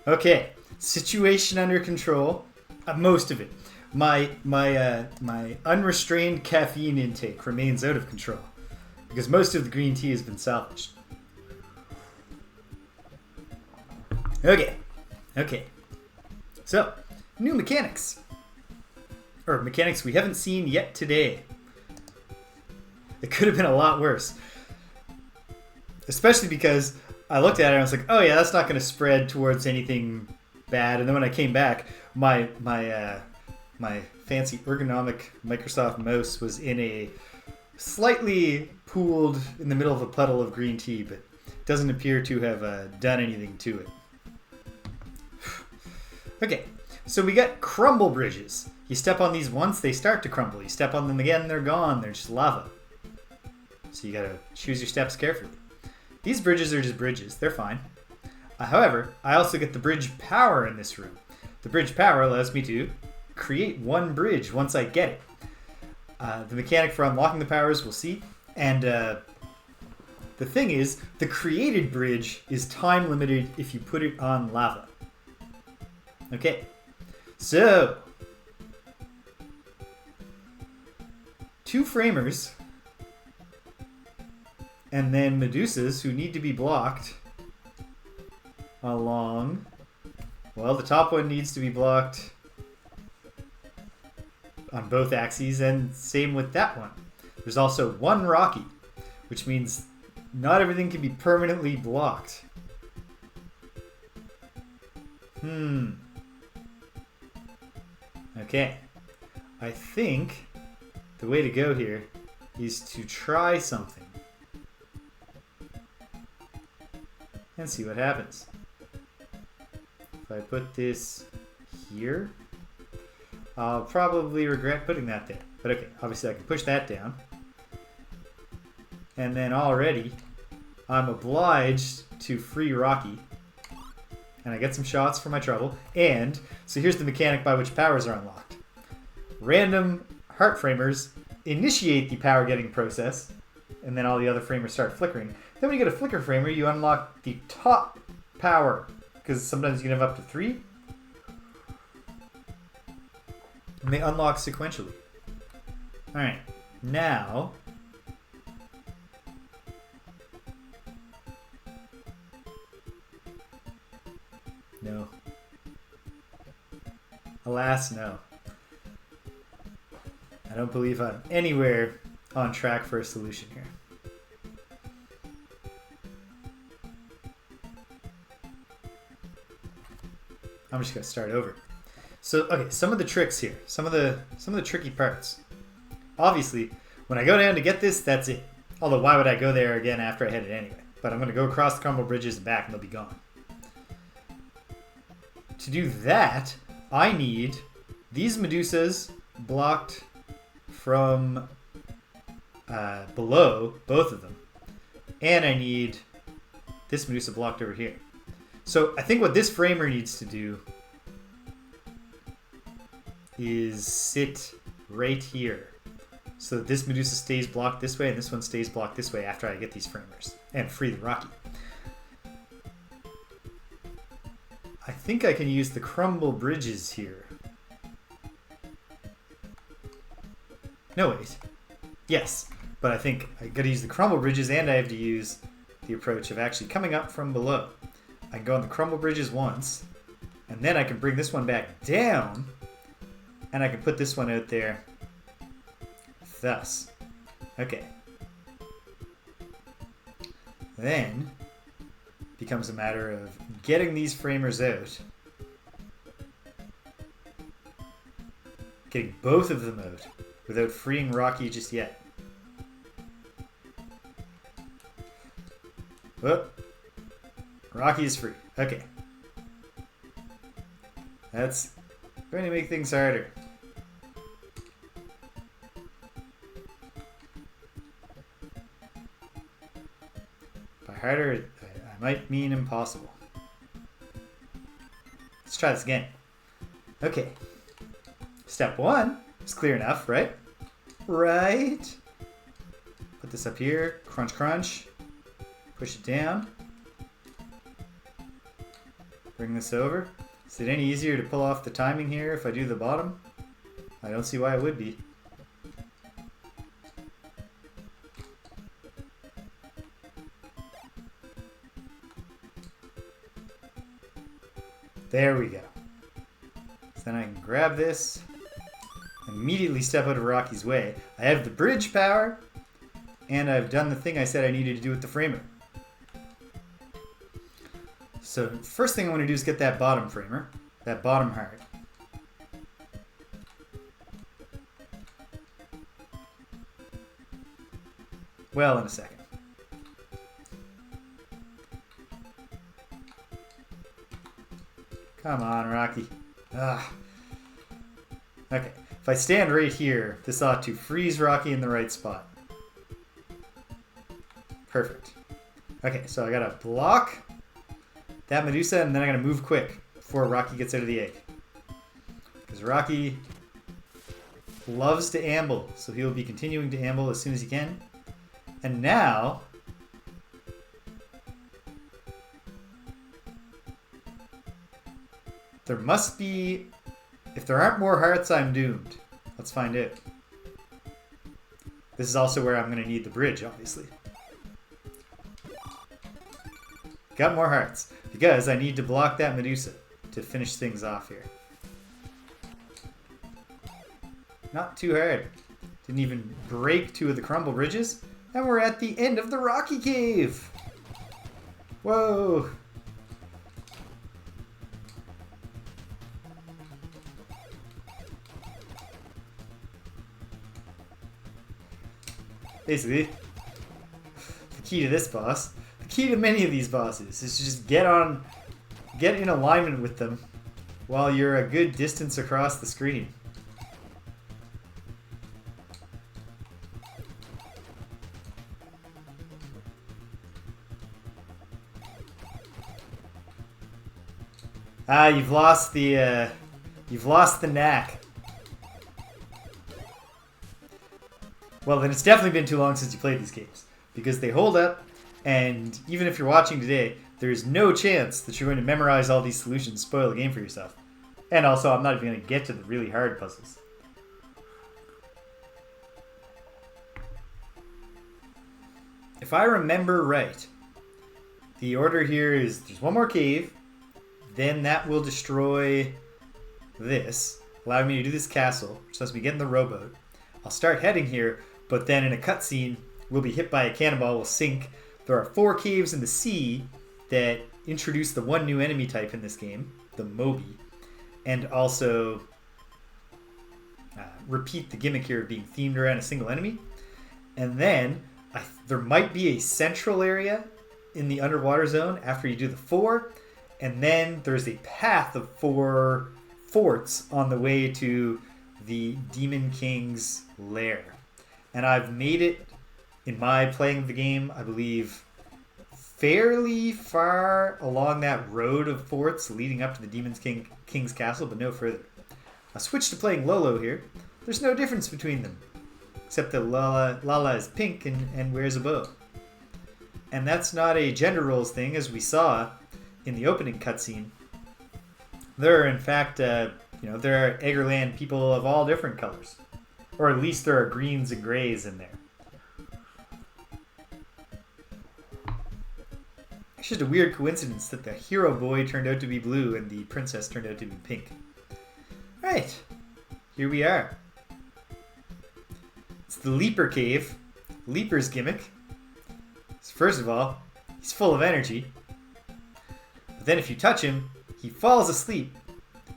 Okay, situation under control. Most of it. My unrestrained caffeine intake remains out of control because most of the green tea has been salvaged. Okay. So, new mechanics. Or mechanics we haven't seen yet today. It could have been a lot worse. Especially because I looked at it and I was like, oh yeah, that's not going to spread towards anything bad. And then when I came back, my fancy ergonomic Microsoft mouse was in a slightly pooled in the middle of a puddle of green tea, but doesn't appear to have done anything to it. Okay, so we got crumble bridges. You step on these once, they start to crumble. You step on them again, they're gone. They're just lava. So you gotta choose your steps carefully. These bridges are just bridges. They're fine. However, I also get the bridge power in this room. The bridge power allows me to create one bridge once I get it. The mechanic for unlocking the powers we'll see. And The thing is, the created bridge is time limited if you put it on lava. Okay, so 2 framers and then Medusas who need to be blocked along, well, the top one needs to be blocked on both axes, and same with that one. There's also 1 Rocky, which means not everything can be permanently blocked. Okay. I think the way to go here is to try something and see what happens. If I put this here, I'll probably regret putting that there. But okay, obviously I can push that down. And then already I'm obliged to free Rocky. And I get some shots for my trouble. And, so here's the mechanic by which powers are unlocked. Random heart framers initiate the power getting process, and then all the other framers start flickering. Then when you get a flicker framer, you unlock the top power, because sometimes you can have up to 3. And they unlock sequentially. Alright, now no. Alas, no. I don't believe I'm anywhere on track for a solution here. I'm just gonna start over. So, okay, some of the tricks here, some of the tricky parts. Obviously, when I go down to get this, that's it. Although, why would I go there again after I had it anyway? But I'm gonna go across the crumble bridges and back, and they'll be gone. To do that, I need these Medusas blocked from below, both of them. And I need this Medusa blocked over here. So I think what this framer needs to do is sit right here. So that this Medusa stays blocked this way and this one stays blocked this way after I get these framers. And free the Rocky. I think I can use the crumble bridges here. No, wait. Yes, but I think I gotta use the crumble bridges and I have to use the approach of actually coming up from below. I can go on the crumble bridges once, and then I can bring this one back down, and I can put this one out there thus. Okay. Then becomes a matter of getting these framers out, getting both of them out without freeing Rocky just yet. Whoop. Rocky is free. Okay. That's going to make things harder. By harder, I might mean impossible. Let's try this again. Okay. Step 1 is clear enough, right? Right. Put this up here. Crunch, crunch. Push it down. Bring this over. Is it any easier to pull off the timing here if I do the bottom? I don't see why it would be. There we go. So then I can grab this, immediately step out of Rocky's way. I have the bridge power, and I've done the thing I said I needed to do with the framer. So first thing I want to do is get that bottom framer, that bottom heart. Well, in a second. Come on, Rocky. Ah. Okay, if I stand right here, this ought to freeze Rocky in the right spot. Perfect. Okay, so I gotta block that Medusa, and then I gotta move quick before Rocky gets out of the egg. Because Rocky loves to amble, so he'll be continuing to amble as soon as he can. And now, There must be... If there aren't more hearts, I'm doomed. Let's find out. This is also where I'm going to need the bridge, obviously. Got more hearts. Because I need to block that Medusa to finish things off here. Not too hard. Didn't even break 2 of the crumble bridges. And we're at the end of the rocky cave. Whoa. Basically, the key to this boss, the key to many of these bosses, is to just get in alignment with them while you're a good distance across the screen. Ah, you've lost the knack. Well, then it's definitely been too long since you played these games. Because they hold up, and even if you're watching today, there is no chance that you're going to memorize all these solutions, spoil the game for yourself. And also, I'm not even going to get to the really hard puzzles. If I remember right, the order here is there's one more cave, then that will destroy this, allowing me to do this castle, which lets me get in the rowboat. I'll start heading here, but then in a cutscene, we'll be hit by a cannonball, we'll sink. There are 4 caves in the sea that introduce the one new enemy type in this game, the Moby, and also repeat the gimmick here of being themed around a single enemy. And then there might be a central area in the underwater zone after you do the 4, and then there's a path of 4 forts on the way to the Demon King's lair. And I've made it, in my playing of the game, I believe, fairly far along that road of forts leading up to the Demon King's castle, but no further. I switched to playing Lolo here. There's no difference between them, except that Lala is pink and wears a bow. And that's not a gender roles thing, as we saw in the opening cutscene. There are, in fact, there are Eggerland people of all different colors. Or at least there are greens and grays in there. It's just a weird coincidence that the hero boy turned out to be blue and the princess turned out to be pink. Right, here we are. It's the Leeper Cave. Leeper's gimmick. So first of all, he's full of energy. But then if you touch him, he falls asleep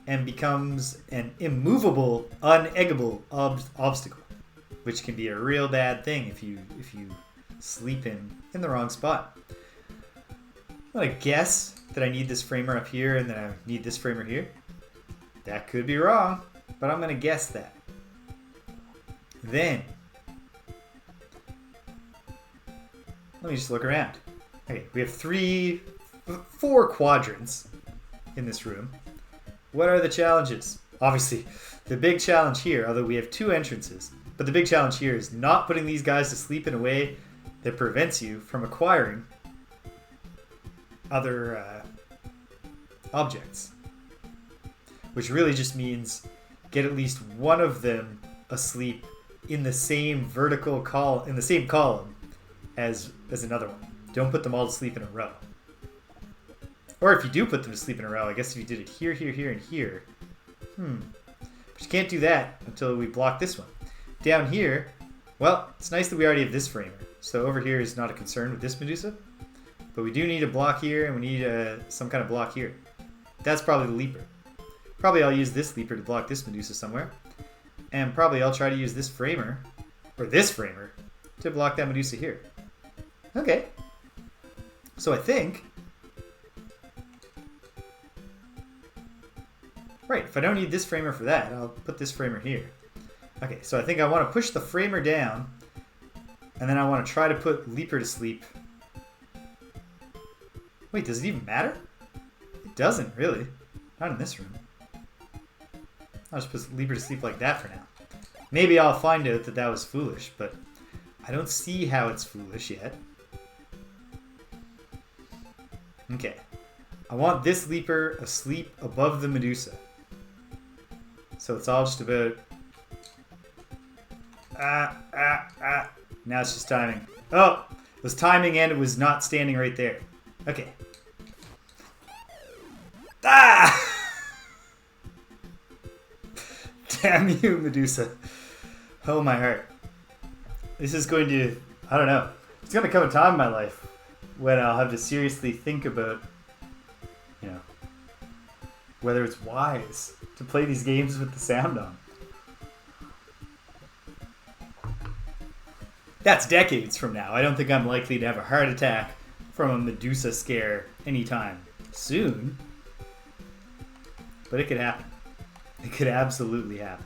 and becomes an immovable, uneggable obstacle, which can be a real bad thing if you sleep in the wrong spot. I'm gonna guess that I need this framer up here and that I need this framer here. That could be wrong, but I'm gonna guess that. Then, let me just look around. Okay, we have 4 quadrants in this room. What are the challenges? Obviously, the big challenge here, although we have 2 entrances, but the big challenge here is not putting these guys to sleep in a way that prevents you from acquiring other objects. Which really just means get at least one of them asleep in the same vertical column, in the same column as another one. Don't put them all to sleep in a row. Or if you do put them to sleep in a row, I guess if you did it here, here, here, and here. But you can't do that until we block this one. Down here, well, it's nice that we already have this framer. So over here is not a concern with this Medusa. But we do need a block here, and we need some kind of block here. That's probably the Leeper. Probably I'll use this Leeper to block this Medusa somewhere. And probably I'll try to use this framer, or this framer, to block that Medusa here. Okay. So I think... Right, if I don't need this framer for that, I'll put this framer here. Okay, so I think I want to push the framer down, and then I want to try to put Leeper to sleep. Wait, does it even matter? It doesn't, really. Not in this room. I'll just put Leeper to sleep like that for now. Maybe I'll find out that that was foolish, but I don't see how it's foolish yet. Okay. I want this Leeper asleep above the Medusa. So it's all just about... Now it's just timing. Oh! It was timing and it was not standing right there. Okay. Ah! Damn you, Medusa. Oh, my heart. This is going to... I don't know. It's going to come a time in my life when I'll have to seriously think about, you know, whether it's wise to play these games with the sound on. That's decades from now. I don't think I'm likely to have a heart attack from a Medusa scare anytime soon. But it could happen. It could absolutely happen.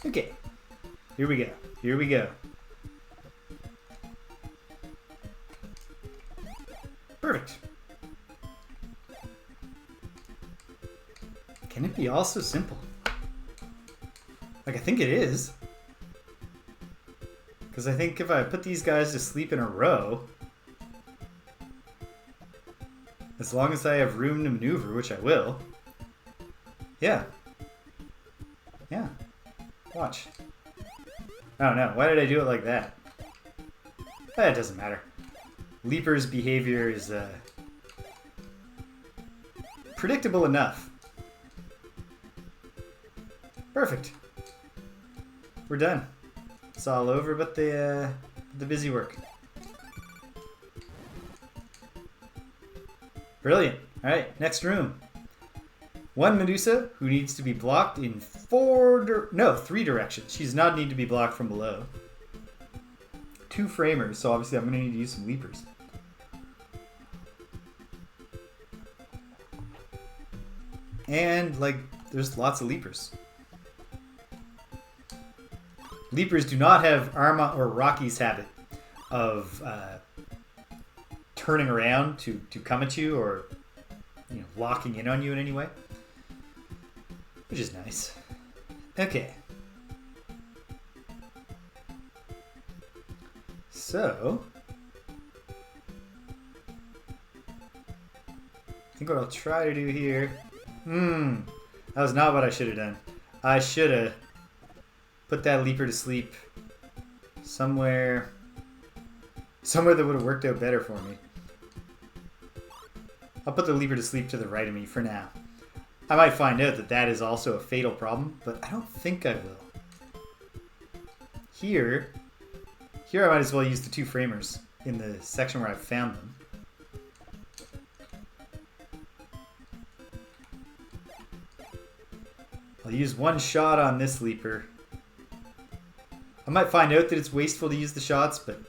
Okay. Here we go. Here we go. Perfect. Can it be all so simple? Like, I think it is. Because I think if I put these guys to sleep in a row, as long as I have room to maneuver, which I will. Yeah. Yeah. Watch. I don't know. Why did I do it like that? It doesn't matter. Leeper's behavior is predictable enough. Perfect. We're done. It's all over but the busy work. Brilliant. Alright, next room. One Medusa who needs to be blocked in 3 directions. She does not need to be blocked from below. 2 framers, so obviously I'm going to need to use some Leepers. And, like, there's lots of Leepers. Leepers do not have Arma or Rocky's habit of turning around to come at you or, you know, locking in on you in any way. Which is nice. Okay. So, I think what I'll try to do here... that was not what I should have done. I should have put that Leeper to sleep somewhere that would have worked out better for me. I'll put the Leeper to sleep to the right of me for now. I might find out that that is also a fatal problem, but I don't think I will. Here I might as well use the 2 framers in the section where I've found them. I'll use 1 shot on this Leeper. I might find out that it's wasteful to use the shots, but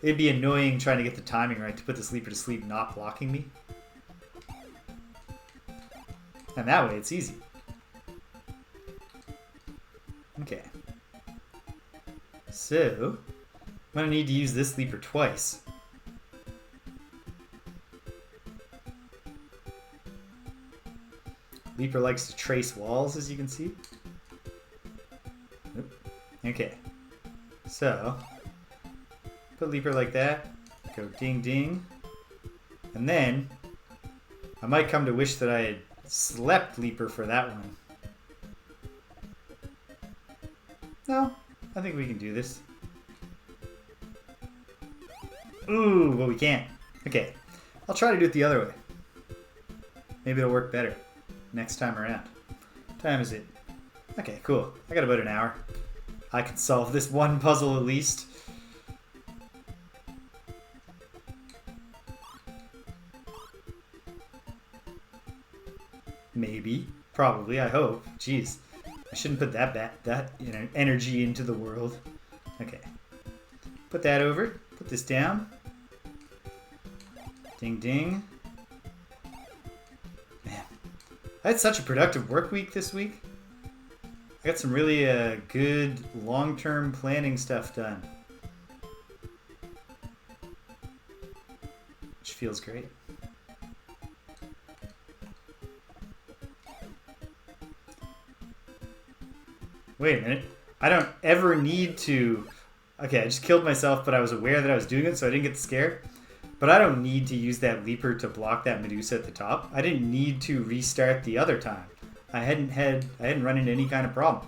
it'd be annoying trying to get the timing right to put this Leeper to sleep not blocking me. And that way it's easy. Okay. So, I'm going to need to use this Leeper twice. Leeper likes to trace walls, as you can see. Oop. Okay. So, put Leeper like that. Go ding ding. And then, I might come to wish that I had slept Leeper for that one. No, I think we can do this. Ooh, but we can't. Okay, I'll try to do it the other way. Maybe it'll work better next time around. What time is it? Okay, cool. I got about an hour. I can solve this one puzzle at least. Maybe. Probably, I hope. Jeez. I shouldn't put that energy into the world. Okay. Put that over. Put this down. Ding ding. Man. I had such a productive work week this week. I got some really good long-term planning stuff done. Which feels great. Wait a minute. I don't ever need to... Okay, I just killed myself, but I was aware that I was doing it, so I didn't get scared. But I don't need to use that Leeper to block that Medusa at the top. I didn't need to restart the other time. I hadn't run into any kind of problem.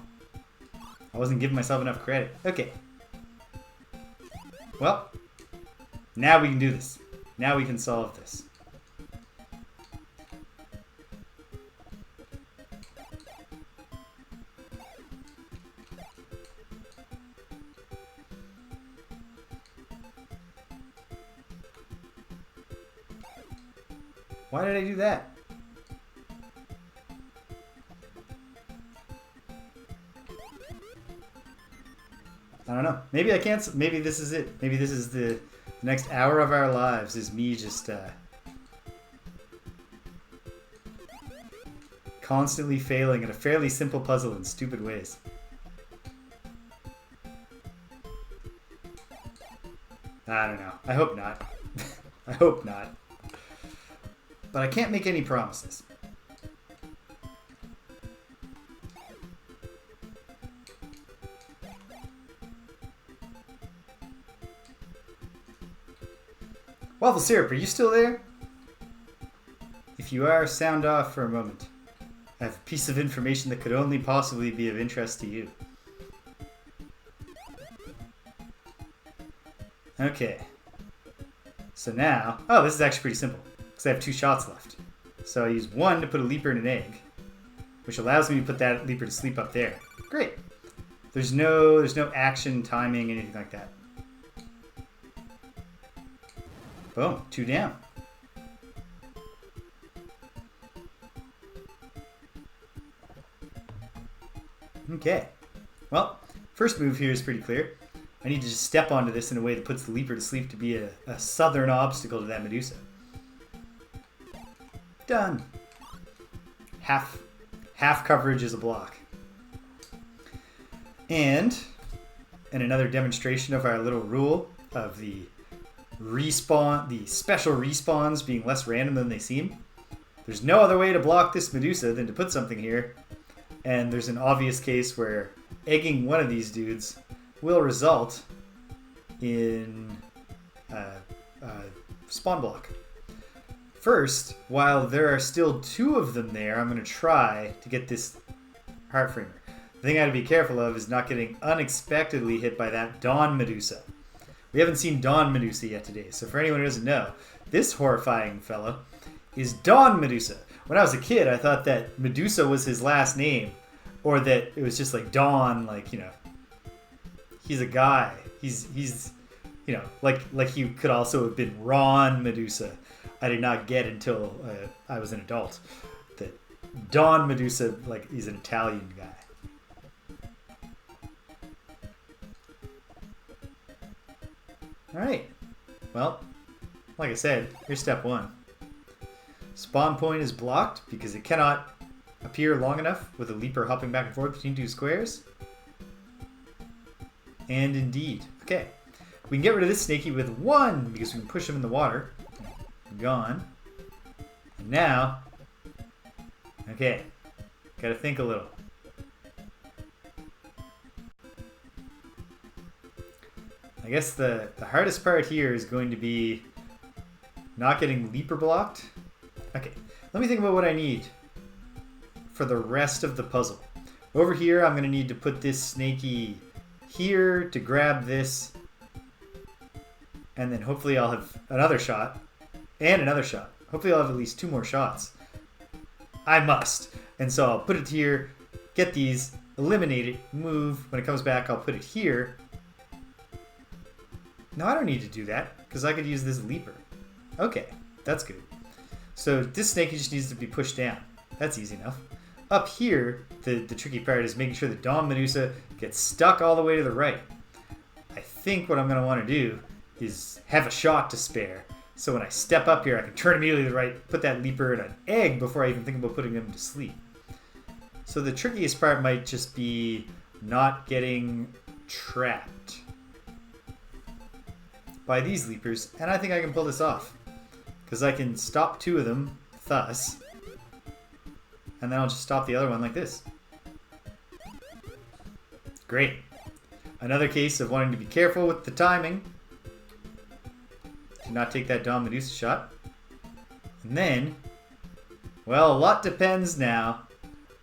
I wasn't giving myself enough credit. Okay. Well, now we can do this. Now we can solve this. Why did I do that? I don't know. Maybe I can't. Maybe this is it. Maybe this is the next hour of our lives is me just constantly failing at a fairly simple puzzle in stupid ways. I don't know. I hope not. I hope not. But I can't make any promises. Waffle Syrup, are you still there? If you are, sound off for a moment. I have a piece of information that could only possibly be of interest to you. Okay. So now... Oh, this is actually pretty simple. Because I have 2 shots left. So I use 1 to put a Leeper in an egg. Which allows me to put that Leeper to sleep up there. Great. There's no action, timing, anything like that. Boom. 2 down. Okay. Well, first move here is pretty clear. I need to just step onto this in a way that puts the Leeper to sleep to be a southern obstacle to that Medusa. Done. Half coverage is a block. And another demonstration of our little rule of the special respawns being less random than they seem. There's no other way to block this Medusa than to put something here. And there's an obvious case where egging one of these dudes will result in a spawn block. First, while there are still 2 of them there, I'm going to try to get this heart framer. The thing I have to be careful of is not getting unexpectedly hit by that Dawn Medusa. We haven't seen Dawn Medusa yet today, so for anyone who doesn't know, this horrifying fella is Dawn Medusa. When I was a kid, I thought that Medusa was his last name, or that it was just like Dawn, like, you know, he's a guy. He's you know, like he could also have been Ron Medusa. I did not get until I was an adult that Dawn Medusa, like, he's an Italian guy. Alright, well, like I said, here's step 1. Spawn point is blocked because it cannot appear long enough with a Leeper hopping back and forth between 2 squares. And indeed. Okay, we can get rid of this Snaky with 1 because we can push him in the water. Gone. And now, okay, gotta think a little. I guess the hardest part here is going to be not getting Leeper blocked. Okay, let me think about what I need for the rest of the puzzle. Over here, I'm going to need to put this Snaky here to grab this. And then hopefully I'll have another shot. And another shot. Hopefully I'll have at least 2 more shots. I must. And so I'll put it here, get these, eliminate it, move. When it comes back, I'll put it here. No, I don't need to do that, because I could use this Leeper. Okay, that's good. So this Snaky just needs to be pushed down. That's easy enough. Up here, the tricky part is making sure that Dawn Medusa gets stuck all the way to the right. I think what I'm going to want to do is have a shot to spare. So when I step up here, I can turn immediately to the right, put that Leeper in an egg before I even think about putting him to sleep. So the trickiest part might just be not getting trapped by these Leepers, and I think I can pull this off. Because I can stop 2 of them, thus, and then I'll just stop the other one like this. Great. Another case of wanting to be careful with the timing. Do not take that Dawn Medusa shot. And then, well, a lot depends now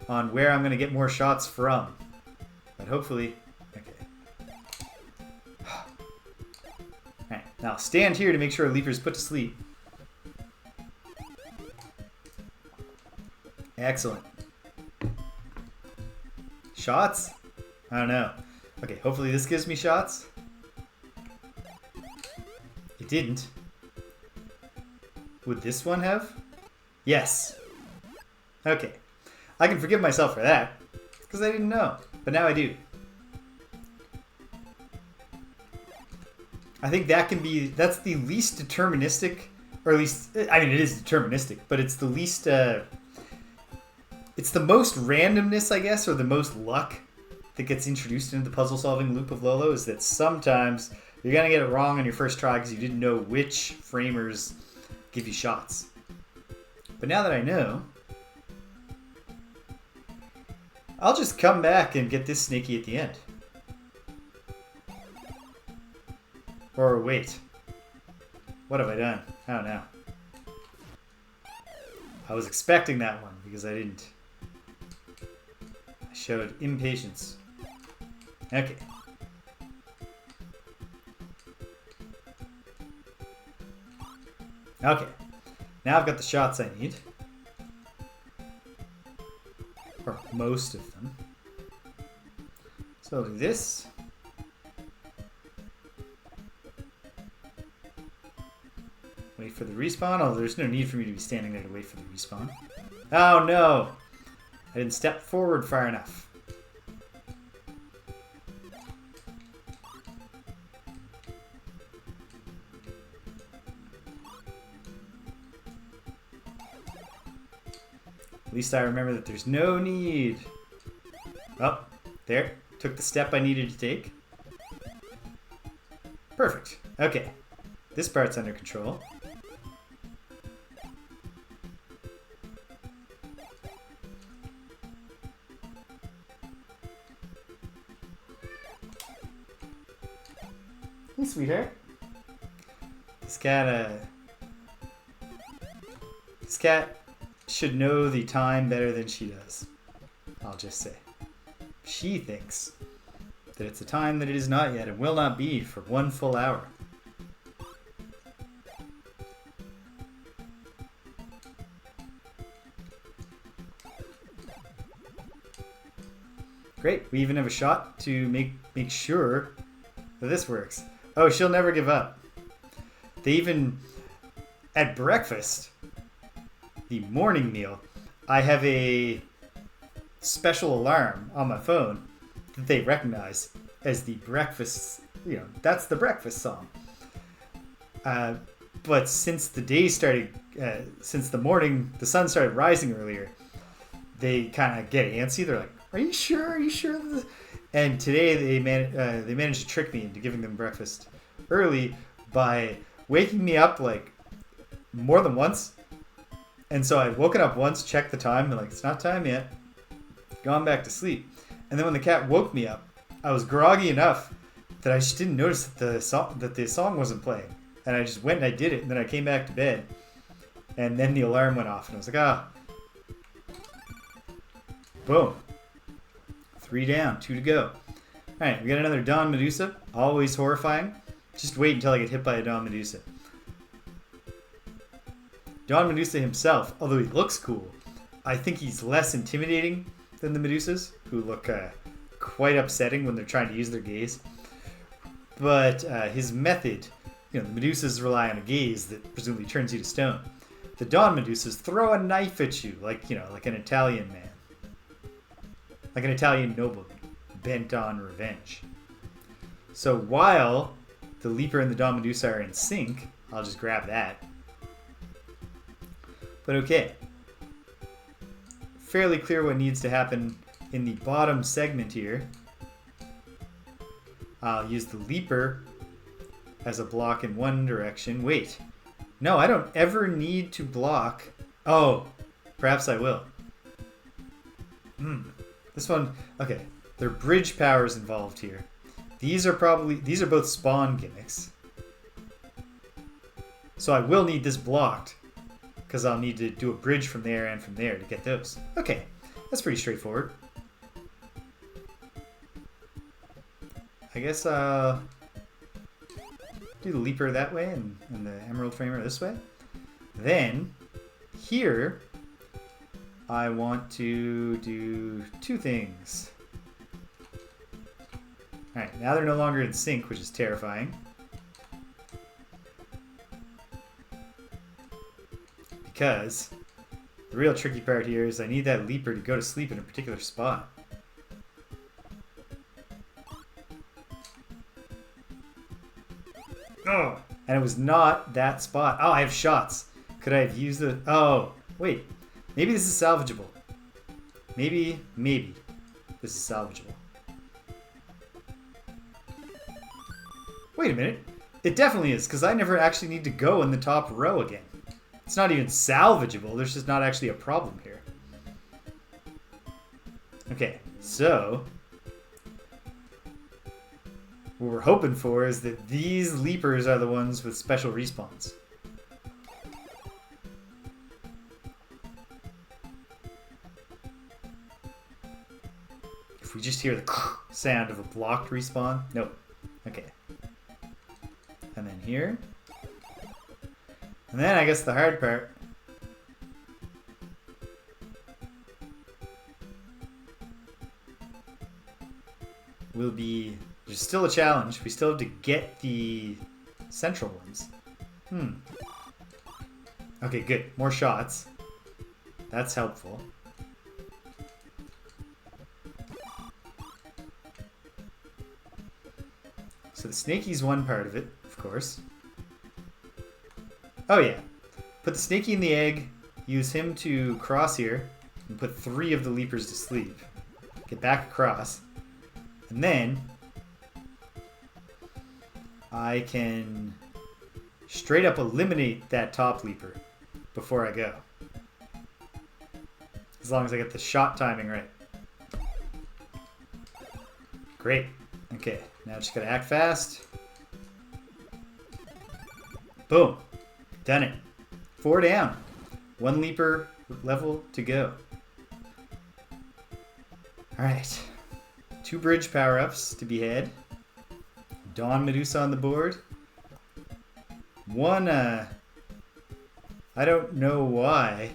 on where I'm going to get more shots from. But hopefully, okay. Alright, now stand here to make sure Leeper's put to sleep. Excellent. Shots? I don't know. Okay, hopefully this gives me shots. It didn't. Would this one have? Yes. Okay. I can forgive myself for that, because I didn't know. But now I do. I think that can be, that's the least deterministic, or at least, I mean it is deterministic, but it's the least, it's the most randomness, I guess, or the most luck that gets introduced into the puzzle solving loop of Lolo, is that sometimes you're going to get it wrong on your first try because you didn't know which framers give you shots. But now that I know, I'll just come back and get this snaky at the end. Or wait. What have I done? I don't know. I was expecting that one because I didn't. I showed impatience. Okay. Okay. Now I've got the shots I need. Or most of them. So I'll do this. Wait for the respawn. Oh, there's no need for me to be standing there to wait for the respawn. Oh no! I didn't step forward far enough. At least I remember that there's no need. Oh, there. Took the step I needed to take. Perfect. Okay. This part's under control. Hey, sweetheart. This cat should know the time better than she does. I'll just say. She thinks that it's a time that it is not yet and will not be for 1 full hour. Great, we even have a shot to make sure that this works. Oh, she'll never give up. They even, at breakfast, the morning meal, I have a special alarm on my phone that they recognize as the breakfast, that's the breakfast song. But since the day started, since the sun started rising earlier, they kind of get antsy. They're like, are you sure? Are you sure? And today they managed to trick me into giving them breakfast early by waking me up like more than once. And so I'd woken up once, checked the time, and like, it's not time yet. Gone back to sleep. And then when the cat woke me up, I was groggy enough that I just didn't notice that the song wasn't playing. And I just went and I did it, and then I came back to bed. And then the alarm went off, and I was like, ah. Boom. 3 down, 2 to go. Alright, we got another Dawn Medusa. Always horrifying. Just wait until I get hit by a Dawn Medusa. Dawn Medusa himself, although he looks cool, I think he's less intimidating than the Medusas, who look quite upsetting when they're trying to use their gaze. But his method, the Medusas rely on a gaze that presumably turns you to stone. The Dawn Medusas throw a knife at you, like an Italian man. Like an Italian nobleman, bent on revenge. So while the Leeper and the Dawn Medusa are in sync, I'll just grab that. But okay. Fairly clear what needs to happen in the bottom segment here. I'll use the Leeper as a block in one direction. Wait. No, I don't ever need to block. Oh, perhaps I will. This one, okay. There are bridge powers involved here. These are both spawn gimmicks. So I will need this blocked, because I'll need to do a bridge from there and from there to get those. Okay, that's pretty straightforward. I guess I'll do the Leeper that way and the Emerald Framer this way. Then, here, I want to do two things. Alright, now they're no longer in sync, which is terrifying. Because the real tricky part here is I need that Leeper to go to sleep in a particular spot. Oh, and it was not that spot. Oh, I have shots. Could I have used the... Oh, wait. Maybe this is salvageable. Maybe this is salvageable. Wait a minute. It definitely is, because I never actually need to go in the top row again. It's not even salvageable. There's just not actually a problem here. Okay, so... what we're hoping for is that these Leapers are the ones with special respawns. If we just hear the sound of a blocked respawn... Nope. Okay. And then here. And then I guess the hard part. Will be... There's still a challenge. We still have to get the central ones. Okay, good. More shots. That's helpful. So the Snakey's one part of it, of course. Oh yeah. Put the Snakey in the egg, use him to cross here, and put 3 of the Leapers to sleep. Get back across. And then I can straight up eliminate that top Leaper before I go. As long as I get the shot timing right. Great. Okay, now just gotta act fast. Boom. Done it. 4 down. 1 Leaper level to go. Alright. 2 bridge power-ups to be had. Dawn Medusa on the board. 1, I don't know why.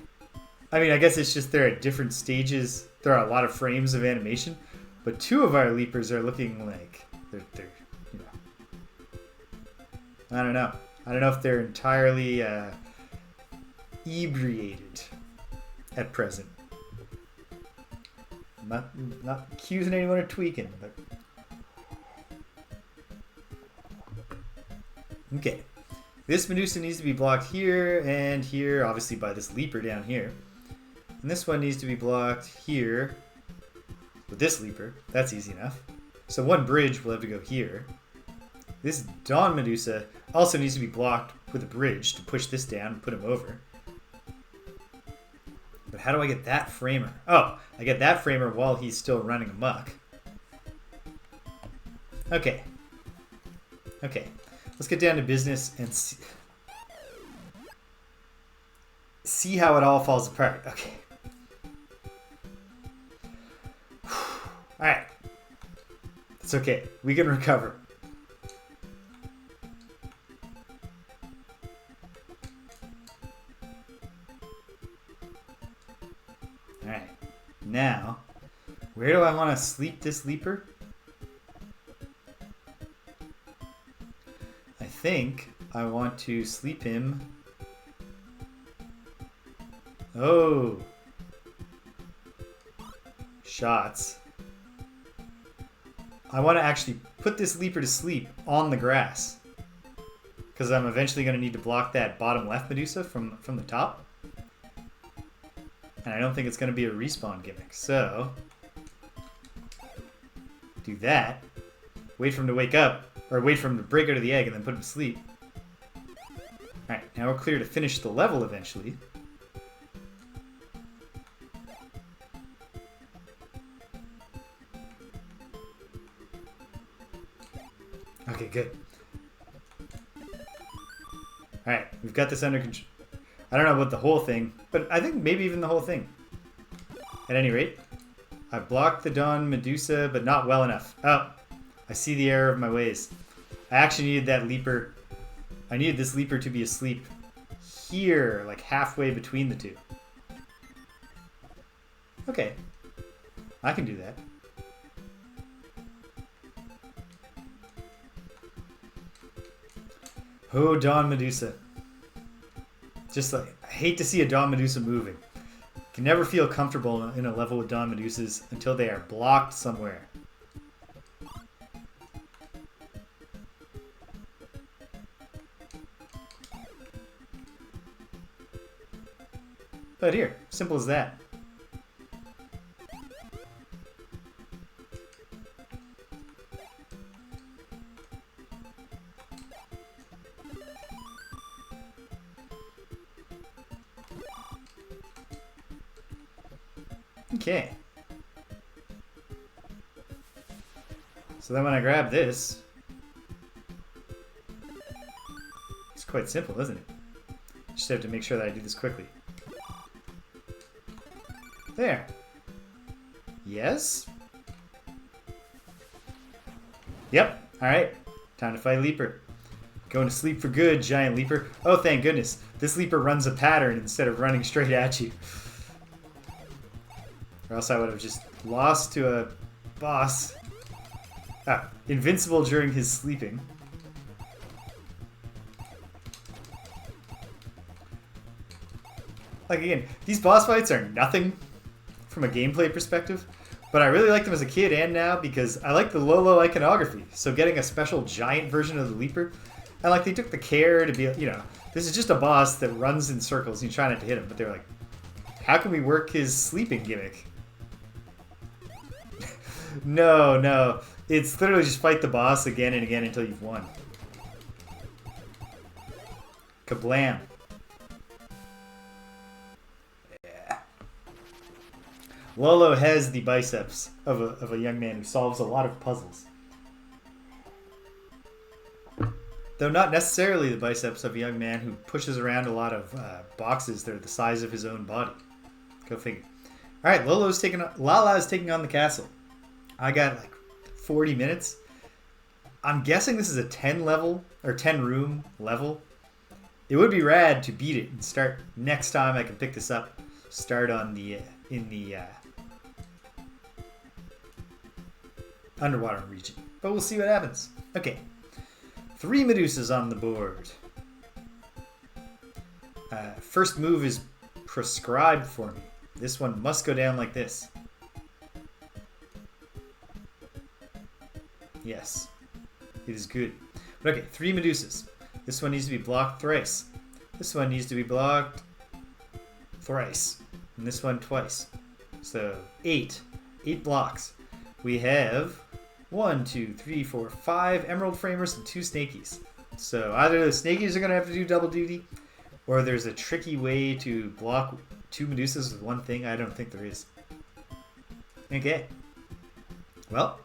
I mean, I guess it's just they're at different stages. There are a lot of frames of animation. But 2 of our Leapers are looking like they're you know. I don't know. I don't know if they're entirely inebriated at present. I'm not accusing anyone of tweaking, but... Okay. This Medusa needs to be blocked here and here, obviously by this Leaper down here. And this one needs to be blocked here with this Leaper. That's easy enough. So 1 bridge will have to go here. This Dawn Medusa also needs to be blocked with a bridge to push this down and put him over. But how do I get that framer? Oh, I get that framer while he's still running amok. Okay. Okay. Let's get down to business and see how it all falls apart. Okay. Alright. It's okay. We can recover. Alright. Now, where do I want to sleep this Leaper? I think I want to sleep him. Oh. Shots. I want to actually put this Leaper to sleep on the grass. Because I'm eventually going to need to block that bottom left Medusa from the top. And I don't think it's going to be a respawn gimmick. So, do that. Wait for him to wake up. Or wait for him to break out of the egg and then put him to sleep. Alright, now we're clear to finish the level eventually. Okay, good. Alright, we've got this under control. I don't know about the whole thing, but I think maybe even the whole thing. At any rate, I blocked the Dawn Medusa, but not well enough. Oh, I see the error of my ways. I actually needed that Leeper. I needed this Leeper to be asleep here, like halfway between the two. Okay, I can do that. Oh, Dawn Medusa. Just like, I hate to see a Dawn Medusa moving. Can never feel comfortable in a level with Dawn Medusas until they are blocked somewhere. But here, simple as that. Okay. So then when I grab this, it's quite simple, isn't it? Just have to make sure that I do this quickly. There. Yes? Yep. Alright. Time to fight Leeper. Going to sleep for good, giant Leeper. Oh, thank goodness. This Leeper runs a pattern instead of running straight at you. Or else I would have just lost to a boss. Ah, invincible during his sleeping. Like, again, these boss fights are nothing from a gameplay perspective, but I really like them as a kid and now because I like the Lolo iconography. So getting a special giant version of the Leeper, and like they took the care to be, you know, this is just a boss that runs in circles and you try not to hit him, but they're like, how can we work his sleeping gimmick? No. It's literally just fight the boss again and again until you've won. Kablam. Yeah. Lolo has the biceps of a young man who solves a lot of puzzles. Though not necessarily the biceps of a young man who pushes around a lot of boxes that are the size of his own body. Go figure. Alright, Lala's taking on the castle. I got like 40 minutes. I'm guessing this is a 10 level or 10 room level. It would be rad to beat it and start next time I can pick this up. Start on the in the underwater region, but we'll see what happens. Okay, 3 Medusas on the board. First move is prescribed for me. This one must go down like this. Yes, it is good. But okay, 3 Medusas. This one needs to be blocked thrice. This one needs to be blocked thrice. And this one twice. So 8. 8 blocks. We have 1, 2, 3, 4, 5 emerald framers and 2 snakies. So either the snakies are going to have to do double duty, or there's a tricky way to block 2 Medusas with one thing. I don't think there is. Okay. Well,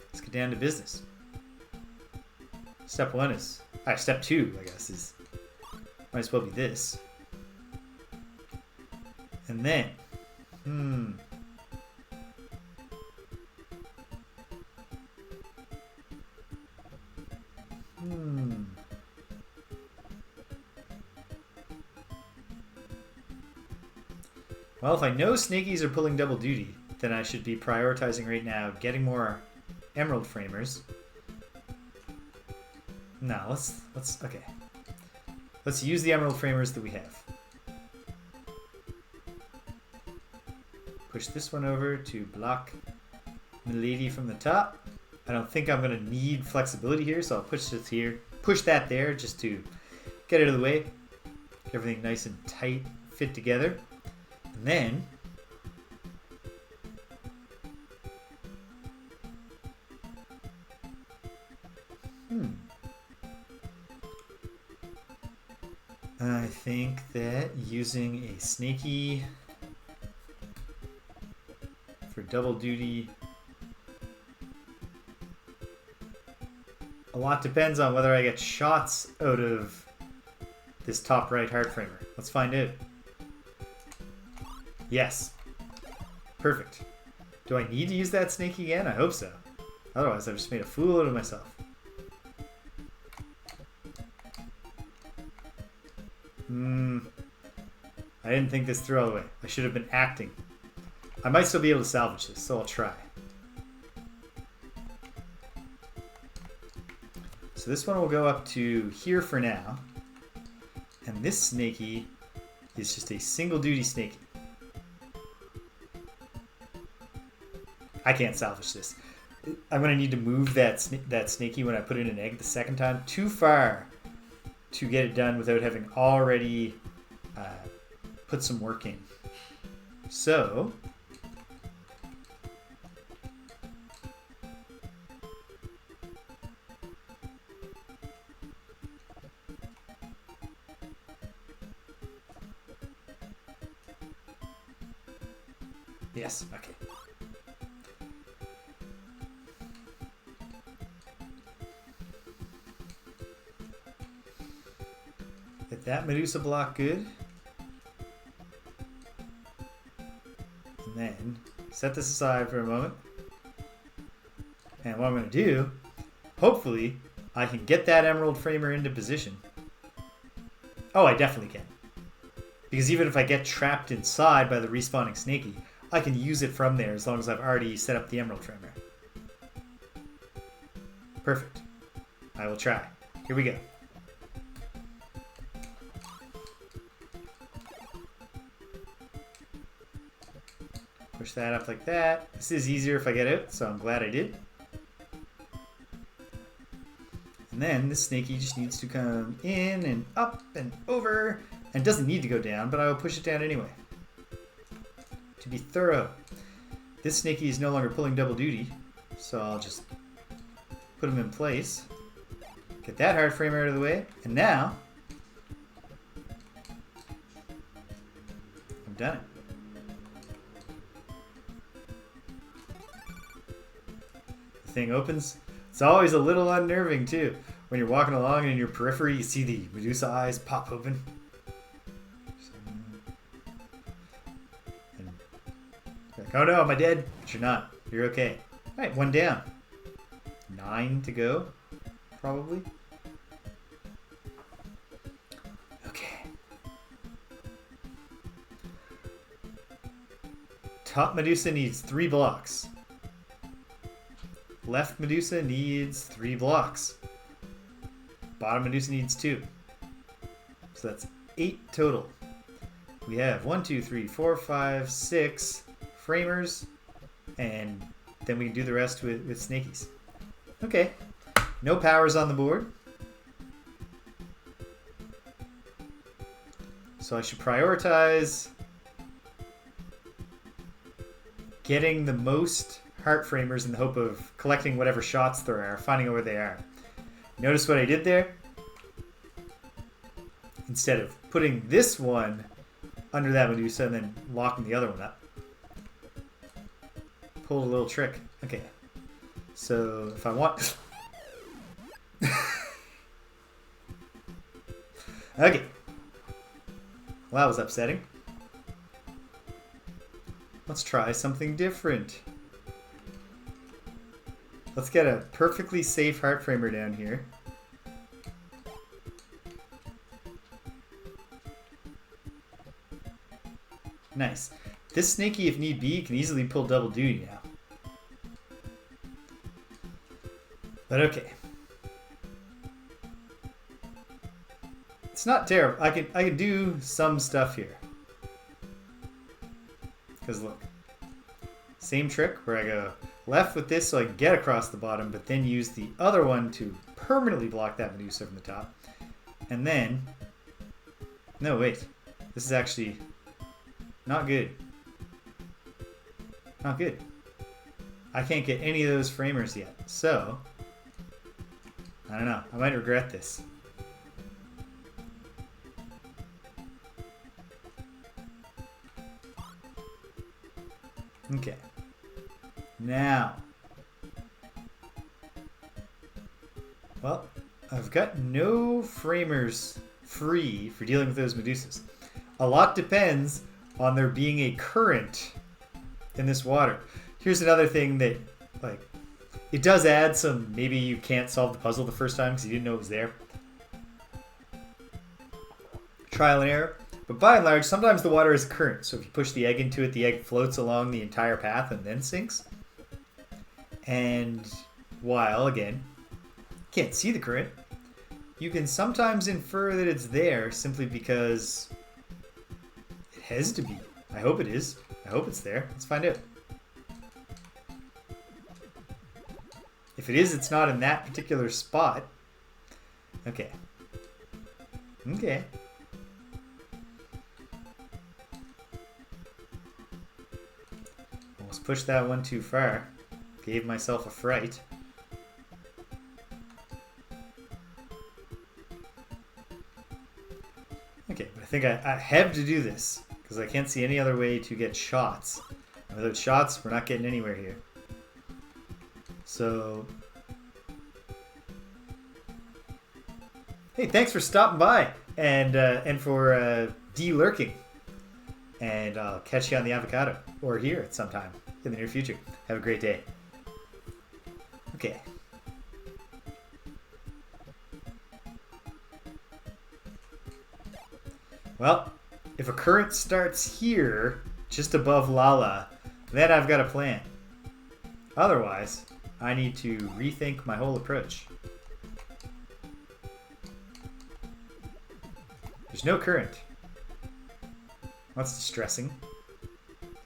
let's get down to business. Step 1 is... step 2, I guess, is... might as well be this. And then... Well, if I know snakies are pulling double duty, then I should be prioritizing right now getting more emerald framers. No, okay. Let's use the emerald framers that we have. Push this one over to block Milady from the top. I don't think I'm gonna need flexibility here, so I'll push this here, push that there just to get it out of the way. Get everything nice and tight, fit together. And then I think that using a snaky for double duty A lot depends on whether I get shots out of this top right heart framer. Let's find out. Yes. Perfect. Do I need to use that snake again? I hope so. Otherwise, I've just made a fool out of myself. I didn't think this through all the way. I should have been acting. I might still be able to salvage this, so I'll try. So this one will go up to here for now. And this snaky is just a single duty snaky. I can't salvage this. I'm going to need to move that snaky when I put in an egg the second time too far to get it done without having already put some work in. So yes, okay. Get that Medusa block good. And then set this aside for a moment. And what I'm going to do, hopefully, I can get that emerald framer into position. Oh, I definitely can. Because even if I get trapped inside by the respawning snaky, I can use it from there as long as I've already set up the emerald framer. Perfect. I will try. Here we go. Push that up like that. This is easier if I get out, so I'm glad I did. And then this snaky just needs to come in and up and over. And doesn't need to go down, but I will push it down anyway. To be thorough. This snaky is no longer pulling double duty, so I'll just put him in place. Get that hard frame out of the way. And now, I've done it. The thing opens. It's always a little unnerving too. When you're walking along and in your periphery you see the Medusa eyes pop open. And like, oh no, am I dead? But you're not. You're okay. Alright, one down. 9 to go, probably. Okay. Top Medusa needs 3 blocks. Left Medusa needs 3 blocks. Bottom Medusa needs 2. So that's 8 total. We have 1, 2, 3, 4, 5, 6 framers, and then we can do the rest with snakies. Okay. No powers on the board. So I should prioritize getting the most heart framers in the hope of collecting whatever shots there are, finding out where they are. Notice what I did there? Instead of putting this one under that Medusa and then locking the other one up. Pulled a little trick. Okay. So if I want... Okay. Well, that was upsetting. Let's try something different. Let's get a perfectly safe heart framer down here. Nice. This snaky, if need be, can easily pull double duty now. But okay. It's not terrible. I can do some stuff here. Because look. Same trick where I go left with this so I can get across the bottom, but then use the other one to permanently block that Medusa from the top. And then... No, wait. This is actually not good. Not good. I can't get any of those framers yet. So, I don't know. I might regret this. Okay. Well, I've got no framers free for dealing with those Medusas. A lot depends on there being a current in this water. Here's another thing that, like, it does add some, maybe you can't solve the puzzle the first time because you didn't know it was there. Trial and error. But by and large, sometimes the water is current. So if you push the egg into it, the egg floats along the entire path and then sinks. And while, again, can't see the current, you can sometimes infer that it's there simply because it has to be. I hope it is. I hope it's there. Let's find out. If it is, it's not in that particular spot. Okay. Okay. Almost pushed that one too far. Gave myself a fright. Okay, but I think I have to do this because I can't see any other way to get shots. And without shots, we're not getting anywhere here. So, hey, thanks for stopping by and for de-lurking. And I'll catch you on the avocado or here at some time in the near future. Have a great day. Okay. Well, if a current starts here, just above Lala, then I've got a plan. Otherwise, I need to rethink my whole approach. There's no current. That's distressing.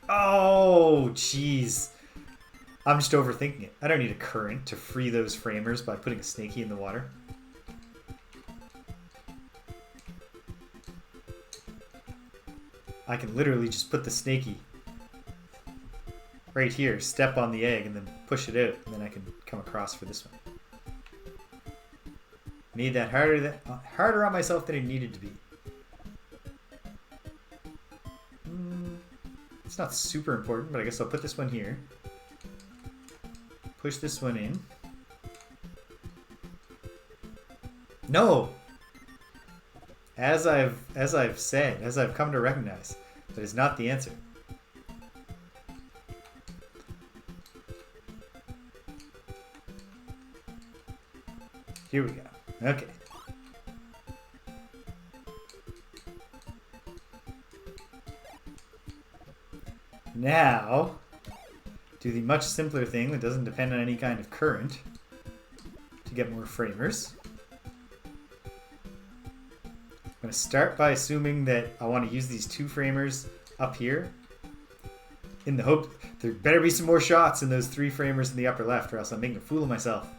Oh, jeez. I'm just overthinking it. I don't need a current to free those framers by putting a snaky in the water. I can literally just put the snaky right here, step on the egg, and then push it out, and then I can come across for this one. Made that harder on myself than it needed to be. It's not super important, but I guess I'll put this one here. Push this one in. No! As I've said, as I've come to recognize, that is not the answer. Here we go. Okay. Now, do the much simpler thing that doesn't depend on any kind of current to get more framers. I'm going to start by assuming that I want to use these two framers up here in the hope there better be some more shots in those three framers in the upper left, or else I'm making a fool of myself.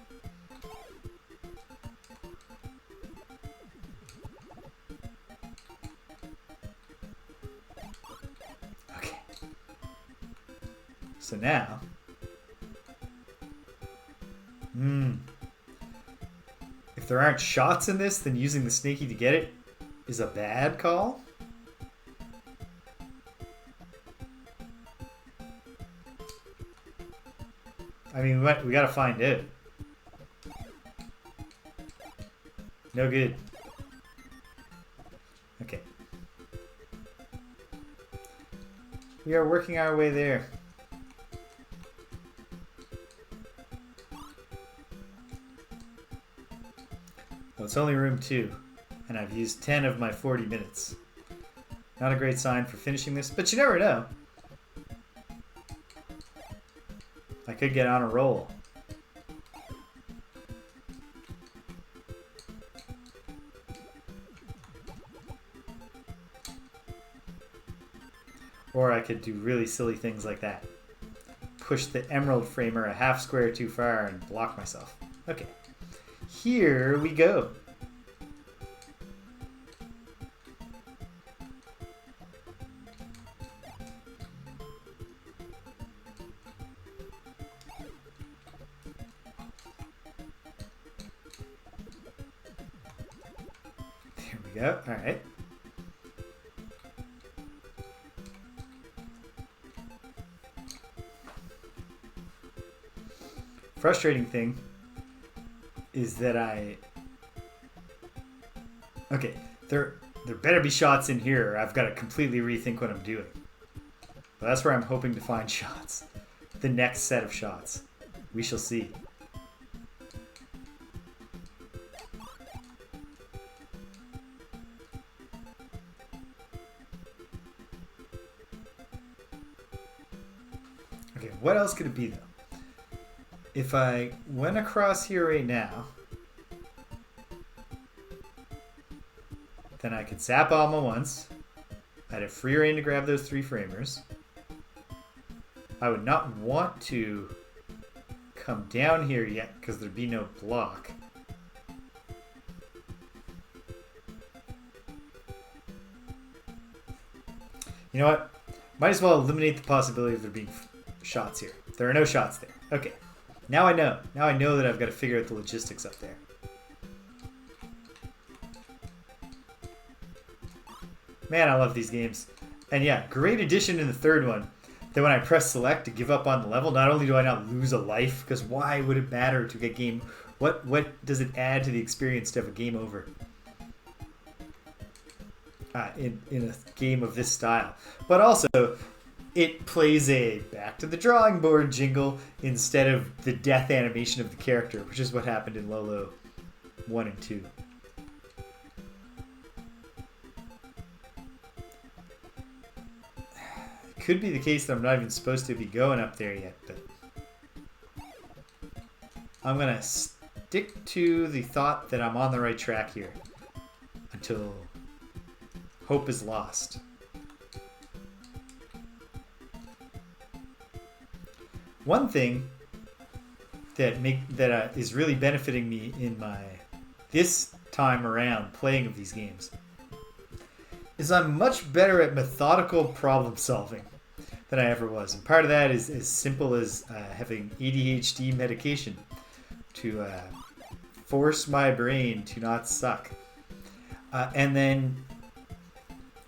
Okay. So now, if there aren't shots in this, then using the snaky to get it is a bad call. I mean, we gotta find it. No good. Okay. We are working our way there. Well, it's only room 2, and I've used 10 of my 40 minutes. Not a great sign for finishing this, but you never know. I could get on a roll. Or I could do really silly things like that. Push the emerald framer a half square too far and block myself. Okay. Here we go. There we go. All right. Frustrating thing is that okay, there better be shots in here, or I've got to completely rethink what I'm doing. But that's where I'm hoping to find shots. The next set of shots. We shall see. Okay, what else could it be, though? If I went across here right now, then I could zap Alma once. I'd have free reign to grab those 3 framers. I would not want to come down here yet because there'd be no block. You know what? Might as well eliminate the possibility of there being shots here. There are no shots there. Okay. Now I know. Now I know that I've got to figure out the logistics up there. Man, I love these games. And yeah, great addition in the third one. That when I press select to give up on the level, not only do I not lose a life, because why would it matter to get game... What does it add to the experience to have a game over? In a game of this style. But also, it plays a back to the drawing board jingle instead of the death animation of the character, which is what happened in Lolo 1 and 2. Could be the case that I'm not even supposed to be going up there yet, but I'm going to stick to the thought that I'm on the right track here until hope is lost. One thing that is really benefiting me in my this time around playing of these games is I'm much better at methodical problem solving than I ever was. And part of that is as simple as having ADHD medication to force my brain to not suck. And then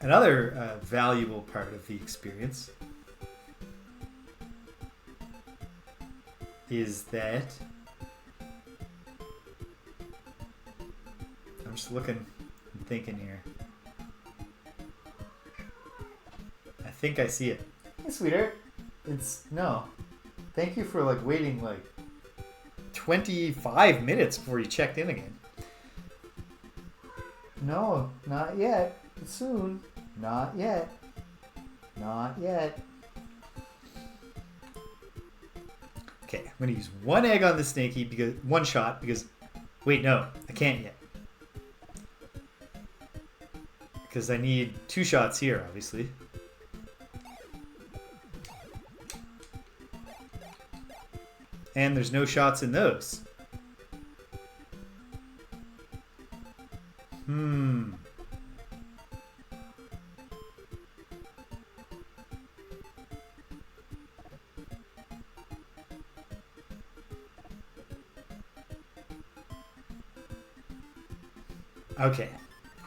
another valuable part of the experience is that I'm just looking and thinking here. I think I see it. Hey, sweetheart. No. Thank you for waiting 25 minutes before you checked in again. No, not yet. Soon. Not yet. Not yet. Okay, I'm gonna use 1 egg on the snaky because 1 shot because wait, no, I can't yet. Because I need 2 shots here, obviously. And there's no shots in those.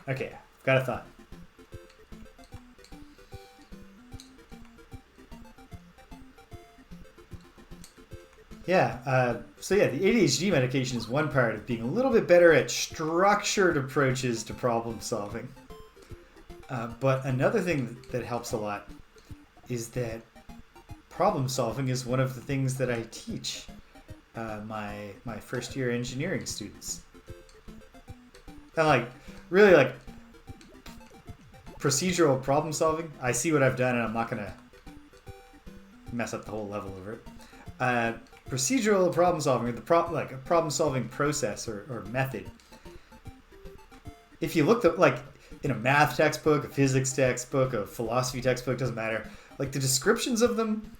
Okay, got a thought. So the ADHD medication is one part of being a little bit better at structured approaches to problem solving. But another thing that helps a lot is that problem solving is one of the things that I teach my first year engineering students. And really procedural problem solving, I see what I've done and I'm not going to mess up the whole level over it. Procedural problem solving, or a problem solving process or method. If you look at in a math textbook, a physics textbook, a philosophy textbook, doesn't matter. The descriptions of them,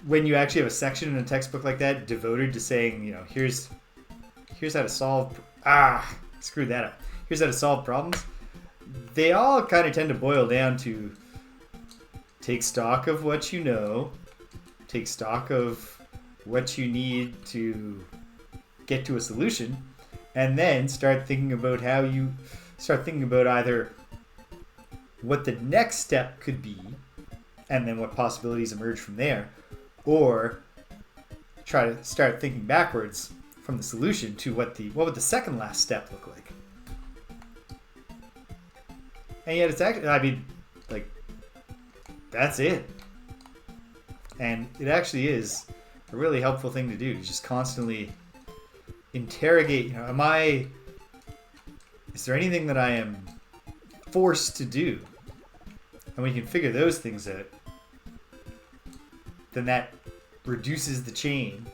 when you actually have a section in a textbook like that devoted to saying, here's how to solve. Screwed that up. Here's how to solve problems. They all kind of tend to boil down to take stock of what you know, take stock of what you need to get to a solution, and then start thinking about either what the next step could be, and then what possibilities emerge from there, or try to start thinking backwards from the solution to what would the second last step look like. And yet it's actually, I mean, like, that's it. And it actually is a really helpful thing to do, to just constantly interrogate, you know, is there anything that I am forced to do? And when you can figure those things out, then that reduces the chain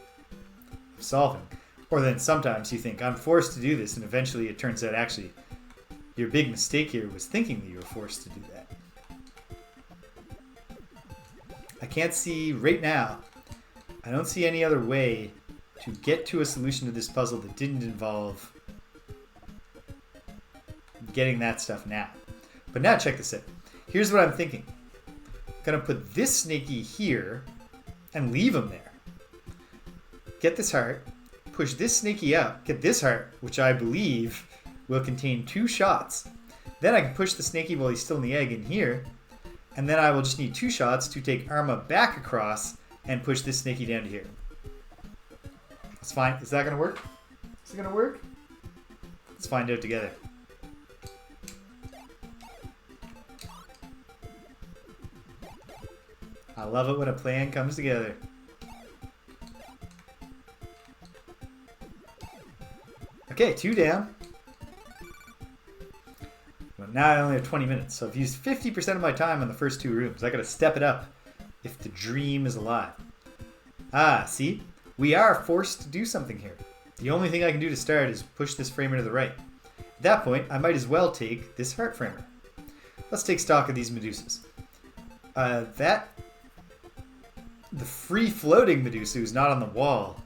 of solving. Or then sometimes you think, I'm forced to do this, and eventually it turns out actually your big mistake here was thinking that you were forced to do that. I can't see right now, I don't see any other way to get to a solution to this puzzle that didn't involve getting that stuff now. But now check this out. Here's what I'm thinking. I'm gonna put this snaky here and leave him there. Get this heart, push this snaky up, get this heart, which I believe will contain 2 shots. Then I can push the snaky while he's still in the egg in here, and then I will just need 2 shots to take Alma back across and push this snaky down to here. That's fine. Is that gonna work? Is it gonna work? Let's find out together. I love it when a plan comes together. Okay, 2 down. Well, now I only have 20 minutes, so I've used 50% of my time on the first 2 rooms. I gotta step it up if the dream is alive. Ah, see? We are forced to do something here. The only thing I can do to start is push this framer to the right. At that point, I might as well take this heart framer. Let's take stock of these Medusas. The free-floating Medusa who's not on the wall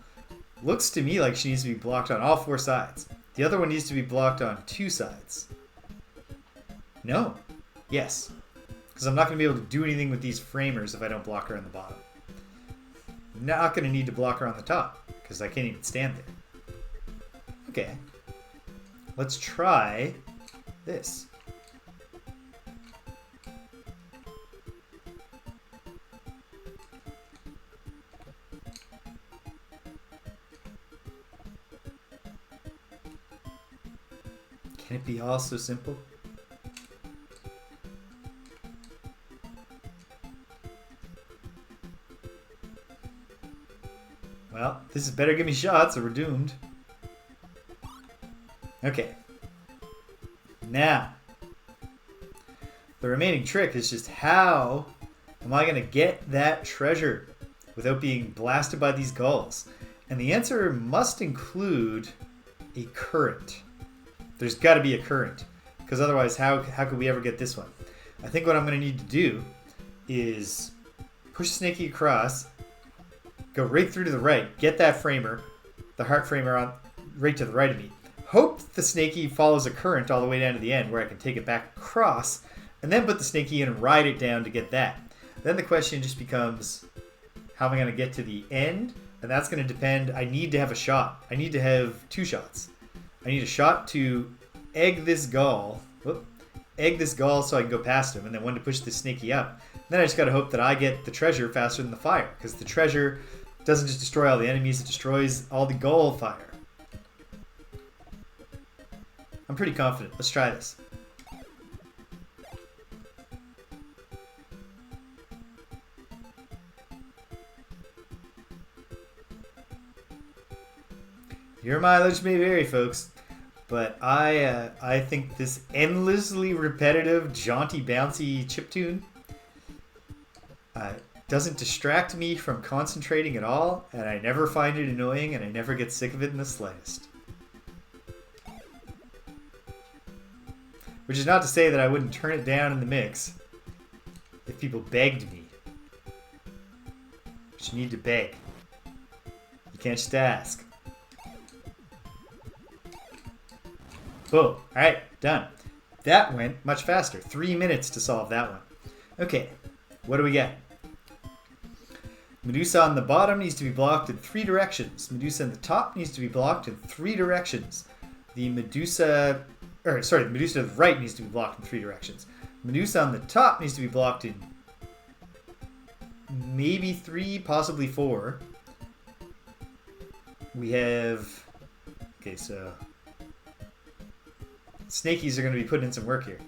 looks to me like she needs to be blocked on all 4 sides. The other one needs to be blocked on 2 sides. No. Yes. Because I'm not going to be able to do anything with these framers if I don't block her on the bottom. I'm not going to need to block her on the top because I can't even stand there. Okay. Let's try this. Can it be all so simple? Well, this is better give me shots or we're doomed. Okay. Now, the remaining trick is just how am I going to get that treasure without being blasted by these gulls? And the answer must include a current. There's got to be a current, because otherwise how could we ever get this one? I think what I'm going to need to do is push Snaky across, go right through to the right, get that framer, the heart framer on right to the right of me. Hope the Snaky follows a current all the way down to the end where I can take it back across, and then put the Snaky in and ride it down to get that. Then the question just becomes, how am I going to get to the end? And that's going to depend, I need to have a shot. I need to have 2 shots. I need a shot to egg this gull. Egg this gull so I can go past him, and then one to push the Snaky up. Then I just gotta hope that I get the treasure faster than the fire, because the treasure doesn't just destroy all the enemies, it destroys all the gull fire. I'm pretty confident. Let's try this. Your mileage may vary, folks, but I think this endlessly repetitive, jaunty, bouncy chiptune doesn't distract me from concentrating at all, and I never find it annoying, and I never get sick of it in the slightest. Which is not to say that I wouldn't turn it down in the mix if people begged me. But you need to beg. You can't just ask. Boom. Alright, done. That went much faster. 3 minutes to solve that one. Okay, what do we get? Medusa on the bottom needs to be blocked in 3 directions. Medusa on the top needs to be blocked in 3 directions. The Medusa to the right needs to be blocked in 3 directions. Medusa on the top needs to be blocked in maybe 3, possibly 4. We have Okay, so snakies are going to be putting in some work here.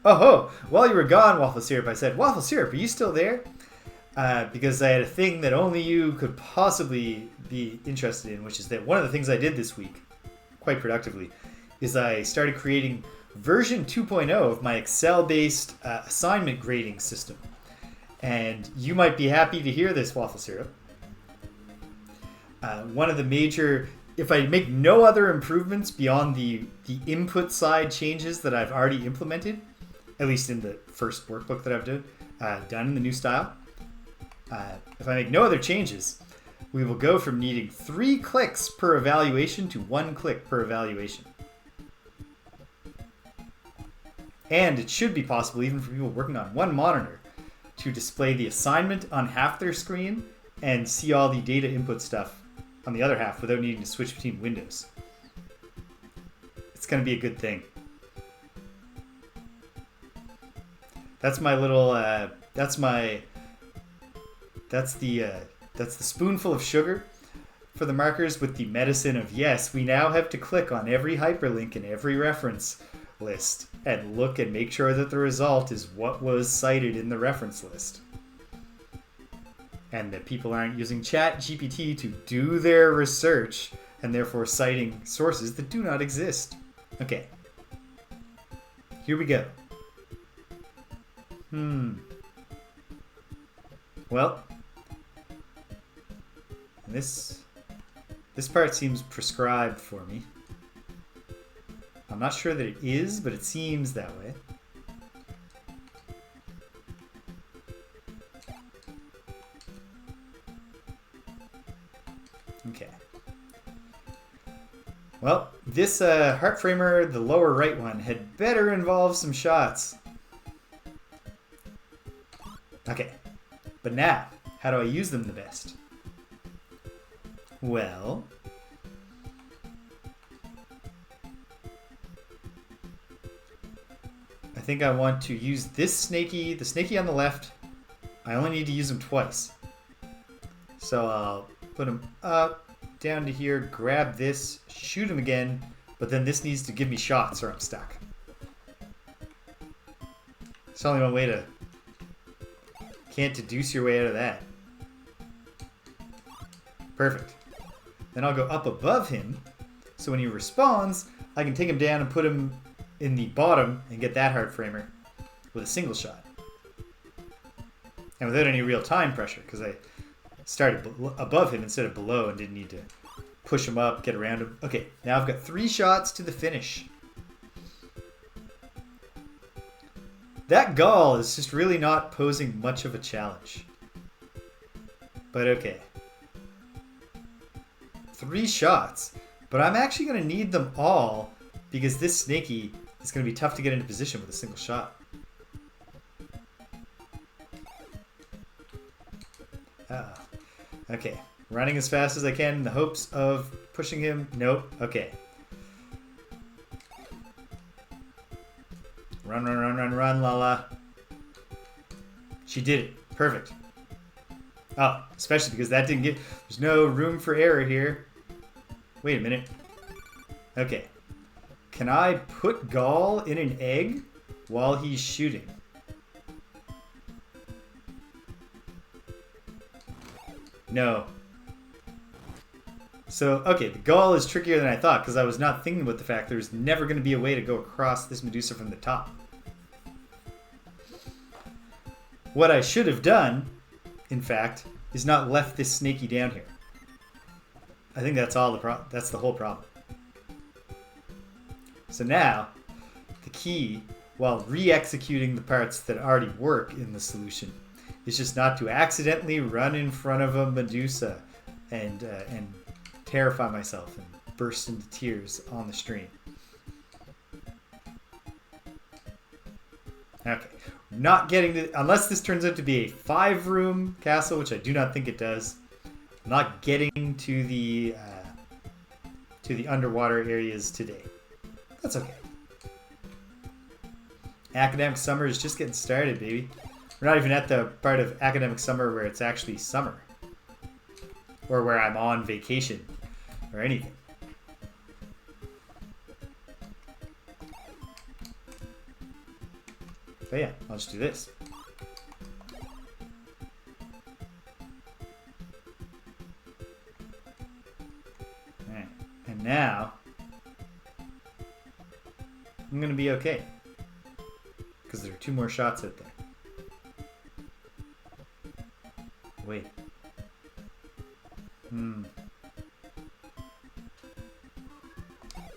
Oh ho! While you were gone, Waffle Syrup, I said, Waffle Syrup, are you still there? Because I had a thing that only you could possibly be interested in, which is that one of the things I did this week, quite productively, is I started creating version 2.0 of my Excel-based assignment grading system. And you might be happy to hear this, Waffle Syrup. One of the major... If I make no other improvements beyond the input side changes that I've already implemented, at least in the first workbook that I've done in the new style, if I make no other changes, we will go from needing 3 clicks per evaluation to 1 click per evaluation. And it should be possible, even for people working on one monitor, to display the assignment on half their screen and see all the data input stuff on the other half without needing to switch between windows. It's going to be a good thing. That's my little, that's the spoonful of sugar for the markers with the medicine of, yes, we now have to click on every hyperlink in every reference list and look and make sure that the result is what was cited in the reference list. And that people aren't using ChatGPT to do their research and therefore citing sources that do not exist. Okay. Here we go. Well, this part seems prescribed for me. I'm not sure that it is, but it seems that way. Okay. Well, this heart framer, the lower right one, had better involve some shots. Okay. But now, how do I use them the best? Well, I think I want to use this snaky, the snaky on the left. I only need to use them twice. So I'll put him up, down to here, grab this, shoot him again, but then this needs to give me shots or I'm stuck. It's only one way to... Can't deduce your way out of that. Perfect. Then I'll go up above him, so when he responds, I can take him down and put him in the bottom and get that heart framer with a single shot. And without any real time pressure, because I started above him instead of below and didn't need to push him up, get around him. Okay, now I've got 3 shots to the finish. That gall is just really not posing much of a challenge. But okay. 3 shots. But I'm actually going to need them all because this snaky is going to be tough to get into position with a single shot. Okay. Running as fast as I can in the hopes of pushing him. Nope. Okay. Run, run, run, run, run, Lala. She did it. Perfect. Oh, especially because that didn't get... There's no room for error here. Wait a minute. Okay. Can I put gall in an egg while he's shooting? No. So, okay, the gall is trickier than I thought because I was not thinking about the fact there's never going to be a way to go across this Medusa from the top. What I should have done, in fact, is not left this snaky down here. I think that's all that's the whole problem. So now, the key, while re-executing the parts that already work in the solution, is just not to accidentally run in front of a Medusa and terrify myself and burst into tears on the stream. Okay, not getting to, unless this turns out to be a 5-room castle, which I do not think it does. I'm not getting to the underwater areas today. That's okay. Academic summer is just getting started, baby. We're not even at the part of academic summer where it's actually summer. or where I'm on vacation or anything. But yeah, I'll just do this. Alright, and now I'm gonna be okay. Because there are 2 more shots out there. Wait.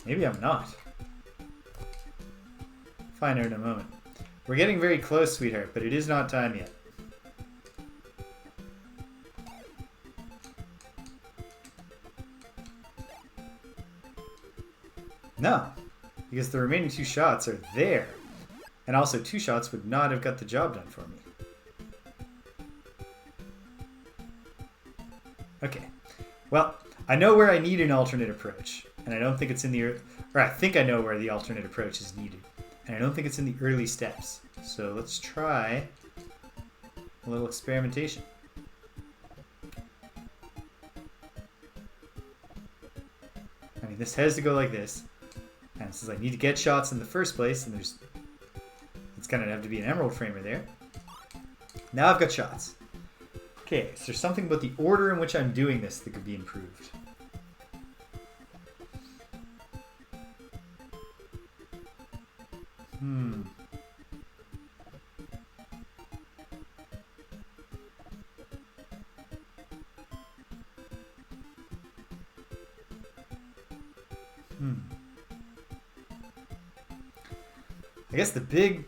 Maybe I'm not. Find out in a moment. We're getting very close, sweetheart, but it is not time yet. No, because the remaining 2 shots are there. And also 2 shots would not have got the job done for me. Okay. Well, I know where I need an alternate approach. And I don't think it's in the... Or I think I know where the alternate approach is needed. And I don't think it's in the early steps. So let's try a little experimentation. I mean, this has to go like this. And since I need to get shots in the first place, and it's going to have to be an emerald framer there. Now I've got shots. Okay, so there's something about the order in which I'm doing this that could be improved. I guess the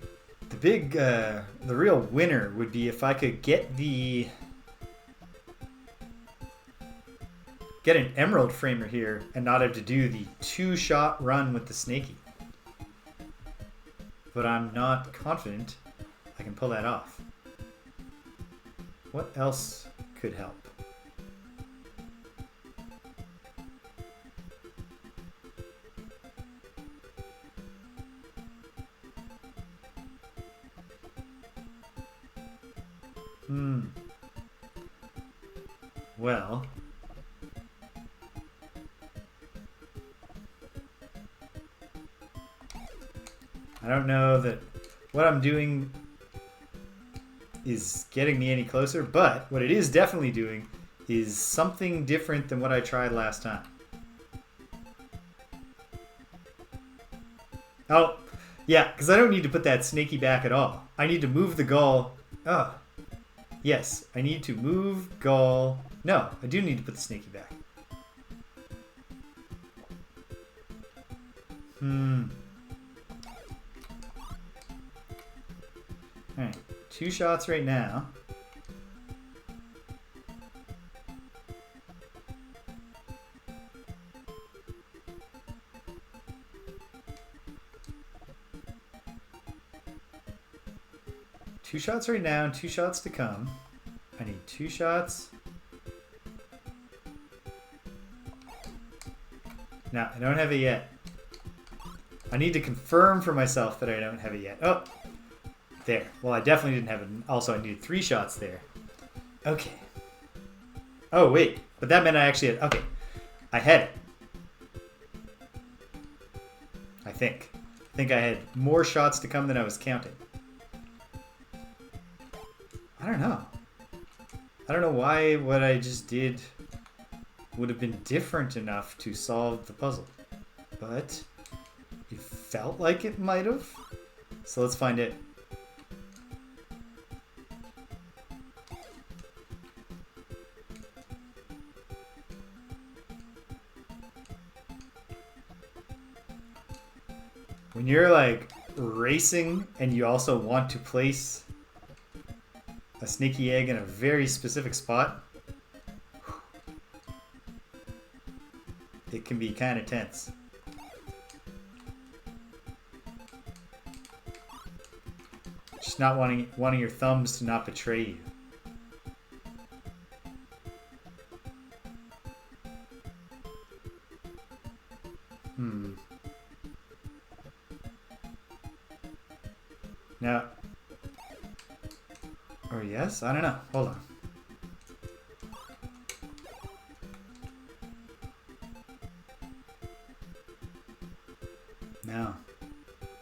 real winner would be if I could get an emerald framer here and not have to do the 2-shot run with the snaky. But I'm not confident I can pull that off. What else could help? Well, I don't know that what I'm doing is getting me any closer, but what it is definitely doing is something different than what I tried last time. Oh, yeah, because I don't need to put that snaky back at all. I need to move the gall. Oh, yes, I need to move gall. No, I do need to put the snaky back. Alright, 2 shots right now. Two shots right now and 2 shots to come. I need 2 shots. No, I don't have it yet. I need to confirm for myself that I don't have it yet. Oh, there. Well, I definitely didn't have it. Also, I needed 3 shots there. Okay. Oh, wait. But that meant I actually had... Okay. I had it. I think. I think I had more shots to come than I was counting. I don't know. I don't know why what I just did would have been different enough to solve the puzzle. But it felt like it might have. So let's find it. When you're like racing and you also want to place a sneaky egg in a very specific spot, it can be kind of tense. Just not wanting your thumbs to not betray you. Now, or yes, I don't know. Hold on. No.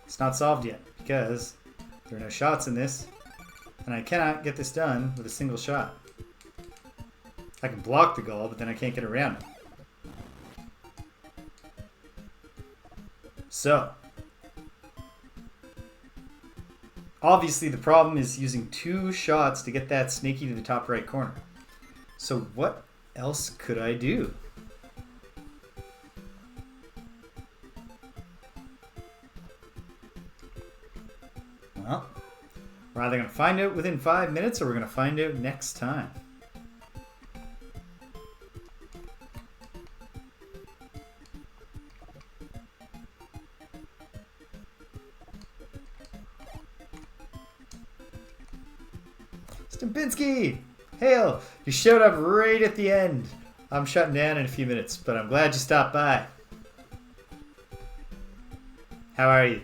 It's not solved yet because there are no shots in this. And I cannot get this done with a single shot. I can block the goal, but then I can't get around it. So, obviously the problem is using 2 shots to get that snaky to the top right corner. So what else could I do? Well, we're either going to find out within 5 minutes or we're going to find out next time. Stimpinski! Hail! You showed up right at the end. I'm shutting down in a few minutes, but I'm glad you stopped by. How are you?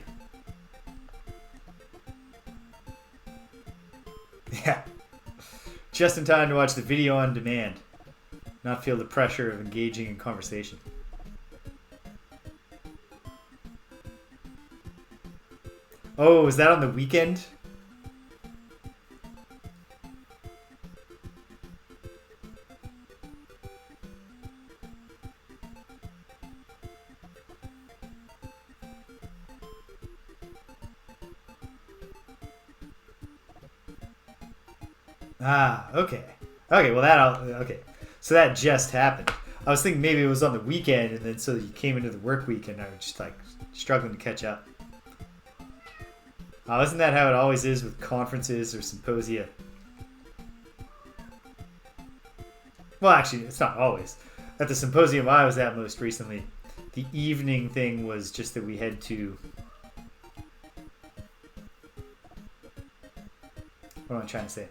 Yeah. Just in time to watch the video on demand. Not feel the pressure of engaging in conversation. Oh, is that on the weekend? Ah, okay. Okay, well okay. So that just happened. I was thinking maybe it was on the weekend and then so you came into the work week and I was just like struggling to catch up. Oh, isn't that how it always is with conferences or symposia? Well, actually, it's not always. At the symposium I was at most recently, the evening thing was just that we had to... What am I trying to say?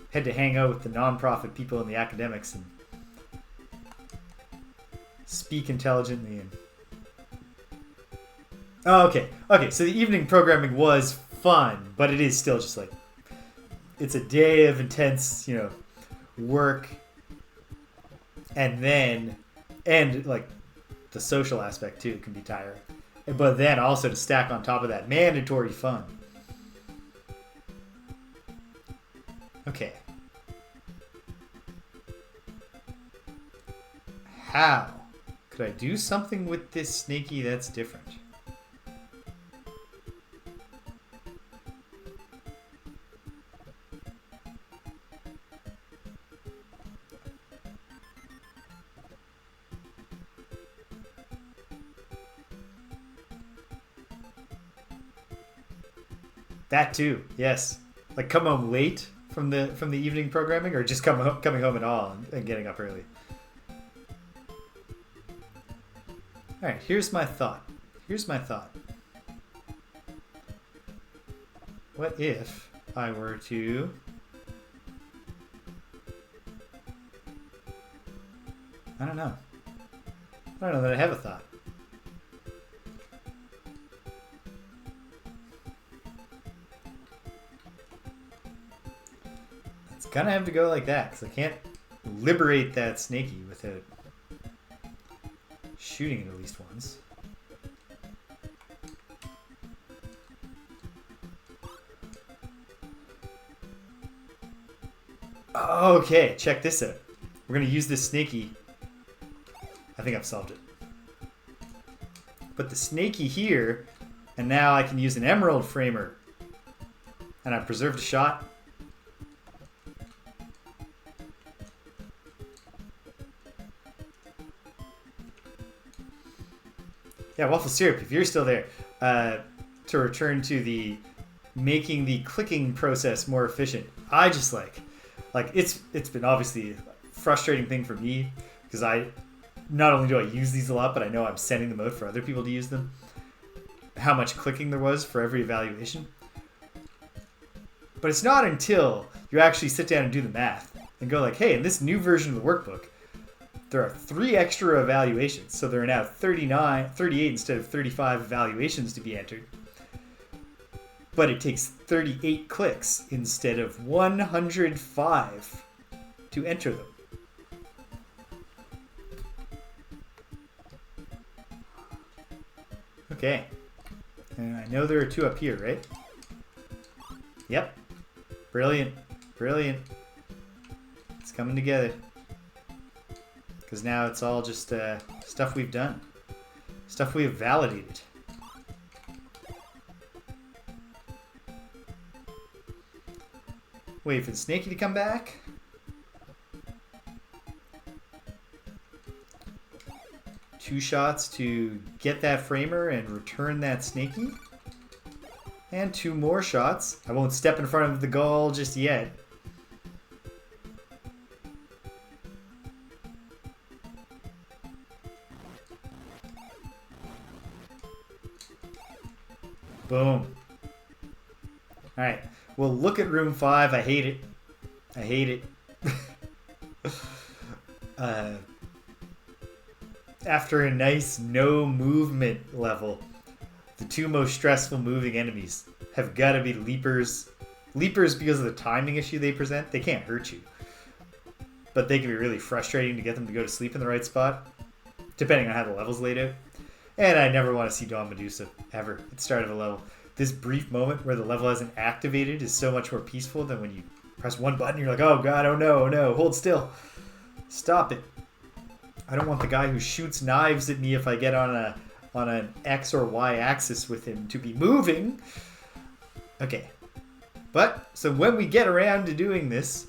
Had to hang out with the non-profit people and the academics and speak intelligently and... Oh, okay. Okay, so the evening programming was fun, but it is still just like... It's a day of intense, work. And then... And, like, the social aspect, too, can be tiring. But then also to stack on top of that, mandatory fun. Okay. How could I do something with this snaky that's different? That too, yes. Like come home late from the evening programming, or just coming home at all and getting up early. All right, here's my thought. What if I were to... I don't know that I have a thought. It's gonna have to go like that, because I can't liberate that snaky without shooting it at least once. Okay, check this out. We're going to use this snaky. I think I've solved it. Put the snaky here, and now I can use an emerald framer. And I've preserved a shot. Yeah, waffle syrup, if you're still there, to return to the making the clicking process more efficient. I just like it's been obviously a frustrating thing for me because I not only do I use these a lot, but I know I'm sending them out for other people to use them. How much clicking there was for every evaluation. But it's not until you actually sit down and do the math and go like, hey, in this new version of the workbook, there are 3 extra evaluations. So there are now 38 instead of 35 evaluations to be entered. But it takes 38 clicks instead of 105 to enter them. Okay. And I know there are 2 up here, right? Yep. Brilliant. Brilliant. It's coming together. Because now it's all just stuff we've done. Stuff we have validated. Wait for the snaky to come back. Two shots to get that framer and return that snaky. And 2 more shots. I won't step in front of the goal just yet. Boom. Alright. Well, look at room 5. I hate it. I hate it. After a nice no movement level, the 2 most stressful moving enemies have got to be Leapers. Leapers, because of the timing issue they present, they can't hurt you. But they can be really frustrating to get them to go to sleep in the right spot, depending on how the level's laid out. And I never want to see Dawn Medusa, ever, at the start of a level. This brief moment where the level hasn't activated is so much more peaceful than when you press one button and you're like, oh god, oh no, oh no, hold still. Stop it. I don't want the guy who shoots knives at me if I get on an X or Y axis with him to be moving. Okay. But, so when we get around to doing this,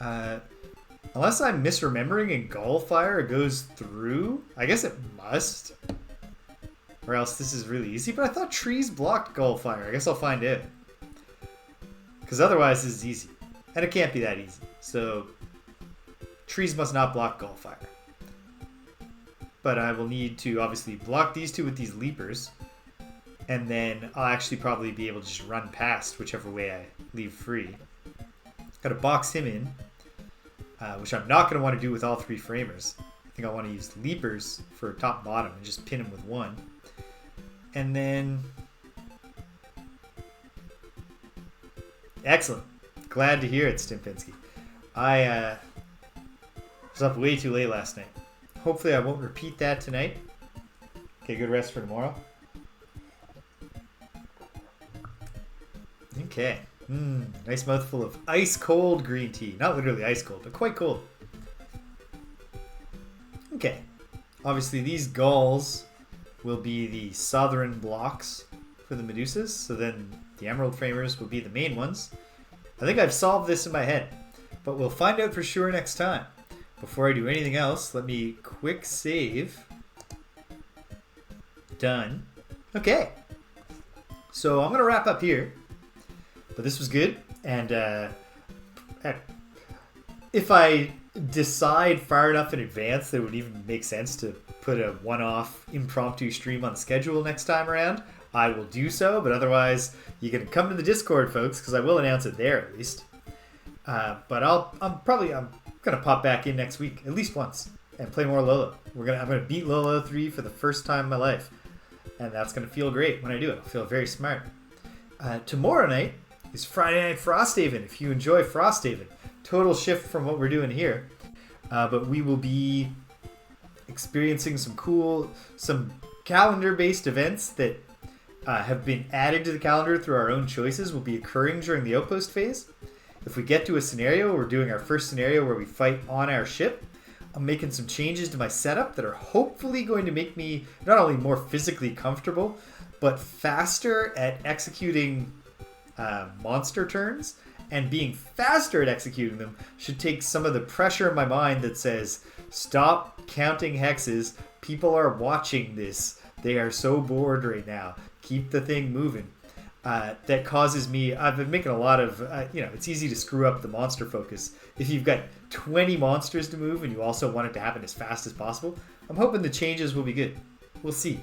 unless I'm misremembering and Gallfire goes through, I guess it must. Or else this is really easy. But I thought trees blocked Gallfire. I guess I'll find out. Because otherwise this is easy. And it can't be that easy. So, trees must not block Gallfire. But I will need to obviously block these 2 with these leapers. And then I'll actually probably be able to just run past whichever way I leave free. Got to box him in. Which I'm not going to want to do with all 3 framers. I think I want to use leapers for top and bottom and just pin him with 1. And then... Excellent. Glad to hear it, Stimpinski. I was up way too late last night. Hopefully I won't repeat that tonight. Okay, good rest for tomorrow. Okay. Nice mouthful of ice cold green tea. Not literally ice cold, but quite cold. Okay. Obviously these galls will be the southern blocks for the Medusas. So then the emerald framers will be the main ones. I think I've solved this in my head. But we'll find out for sure next time. Before I do anything else, let me quick save. Done. Okay. So I'm going to wrap up here. But this was good. And if I decide far enough in advance that it would even make sense to put a one-off impromptu stream on the schedule next time around, I will do so. But otherwise, you can come to the Discord, folks, because I will announce it there at least. But I'm gonna pop back in next week at least once and play more Lolo. I'm gonna beat Lolo 3 for the first time in my life, and that's gonna feel great when I do it. I'll feel very smart. Tomorrow night is Friday Night Frosthaven. If you enjoy Frosthaven, total shift from what we're doing here, but we will be experiencing some calendar-based events that have been added to the calendar through our own choices. Will be occurring during the outpost phase. If we get to a scenario, we're doing our first scenario where we fight on our ship. I'm making some changes to my setup that are hopefully going to make me not only more physically comfortable, but faster at executing monster turns. And being faster at executing them should take some of the pressure in my mind that says, stop counting hexes. People are watching this. They are so bored right now. Keep the thing moving. That causes me, I've been making a lot of, it's easy to screw up the monster focus. If you've got 20 monsters to move and you also want it to happen as fast as possible, I'm hoping the changes will be good. We'll see.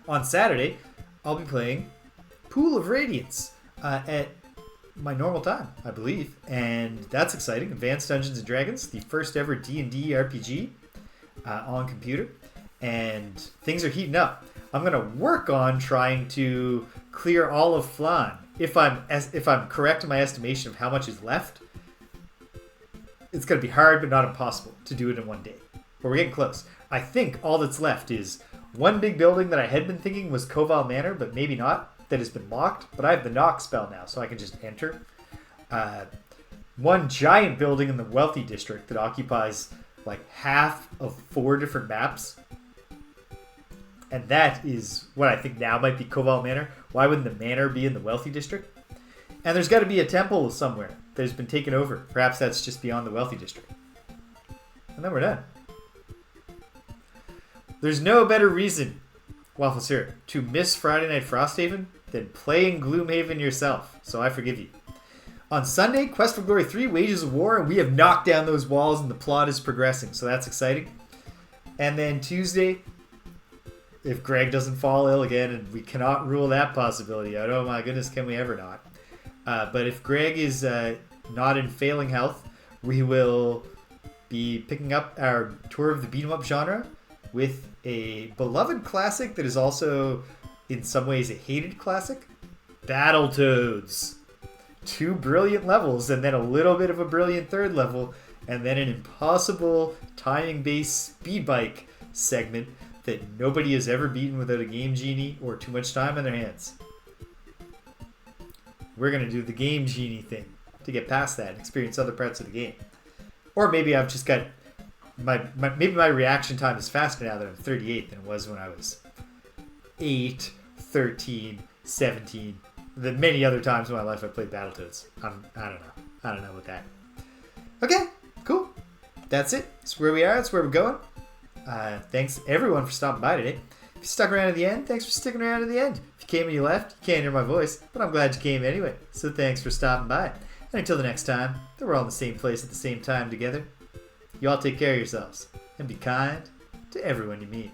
On Saturday, I'll be playing Pool of Radiance at my normal time, I believe. And that's exciting. Advanced Dungeons & Dragons, the first ever D&D RPG on computer. And things are heating up. I'm going to work on trying to clear all of Flan. If I'm correct in my estimation of how much is left, it's going to be hard but not impossible to do it in one day. But we're getting close. I think all that's left is One big building that I had been thinking was Koval Manor, but maybe not, that has been locked. But I have the knock spell now, so I can just enter. One giant building in the wealthy district that occupies like half of 4 different maps. And that is what I think now might be Koval Manor. Why wouldn't the manor be in the wealthy district? And there's got to be a temple somewhere that has been taken over. Perhaps that's just beyond the wealthy district. And then we're done. There's no better reason, Waffle Syrup, to miss Friday Night Frosthaven than playing Gloomhaven yourself. So I forgive you. On Sunday, Quest for Glory 3, Wages of War, and we have knocked down those walls and the plot is progressing. So that's exciting. And then Tuesday, if Greg doesn't fall ill again, and we cannot rule that possibility out. Oh my goodness, can we ever not? But if Greg is not in failing health, we will be picking up our tour of the beat-em-up genre with a beloved classic that is also, in some ways, a hated classic, Battletoads. 2 brilliant levels, and then a little bit of a brilliant third level, and then an impossible timing-based speed bike segment that nobody has ever beaten without a Game Genie or too much time on their hands. We're going to do the Game Genie thing to get past that and experience other parts of the game. Or maybe I've just got... maybe my reaction time is faster now that I'm 38 than it was when I was 8, 13, 17. The many other times in my life I played Battletoads. I don't know. I don't know about that. Okay, cool. That's it. That's where we are. That's where we're going. Thanks everyone for stopping by today. If you stuck around to the end, thanks for sticking around to the end. If you came and you left, you can't hear my voice, but I'm glad you came anyway. So thanks for stopping by. And until the next time, that we're all in the same place at the same time together, you all take care of yourselves and be kind to everyone you meet.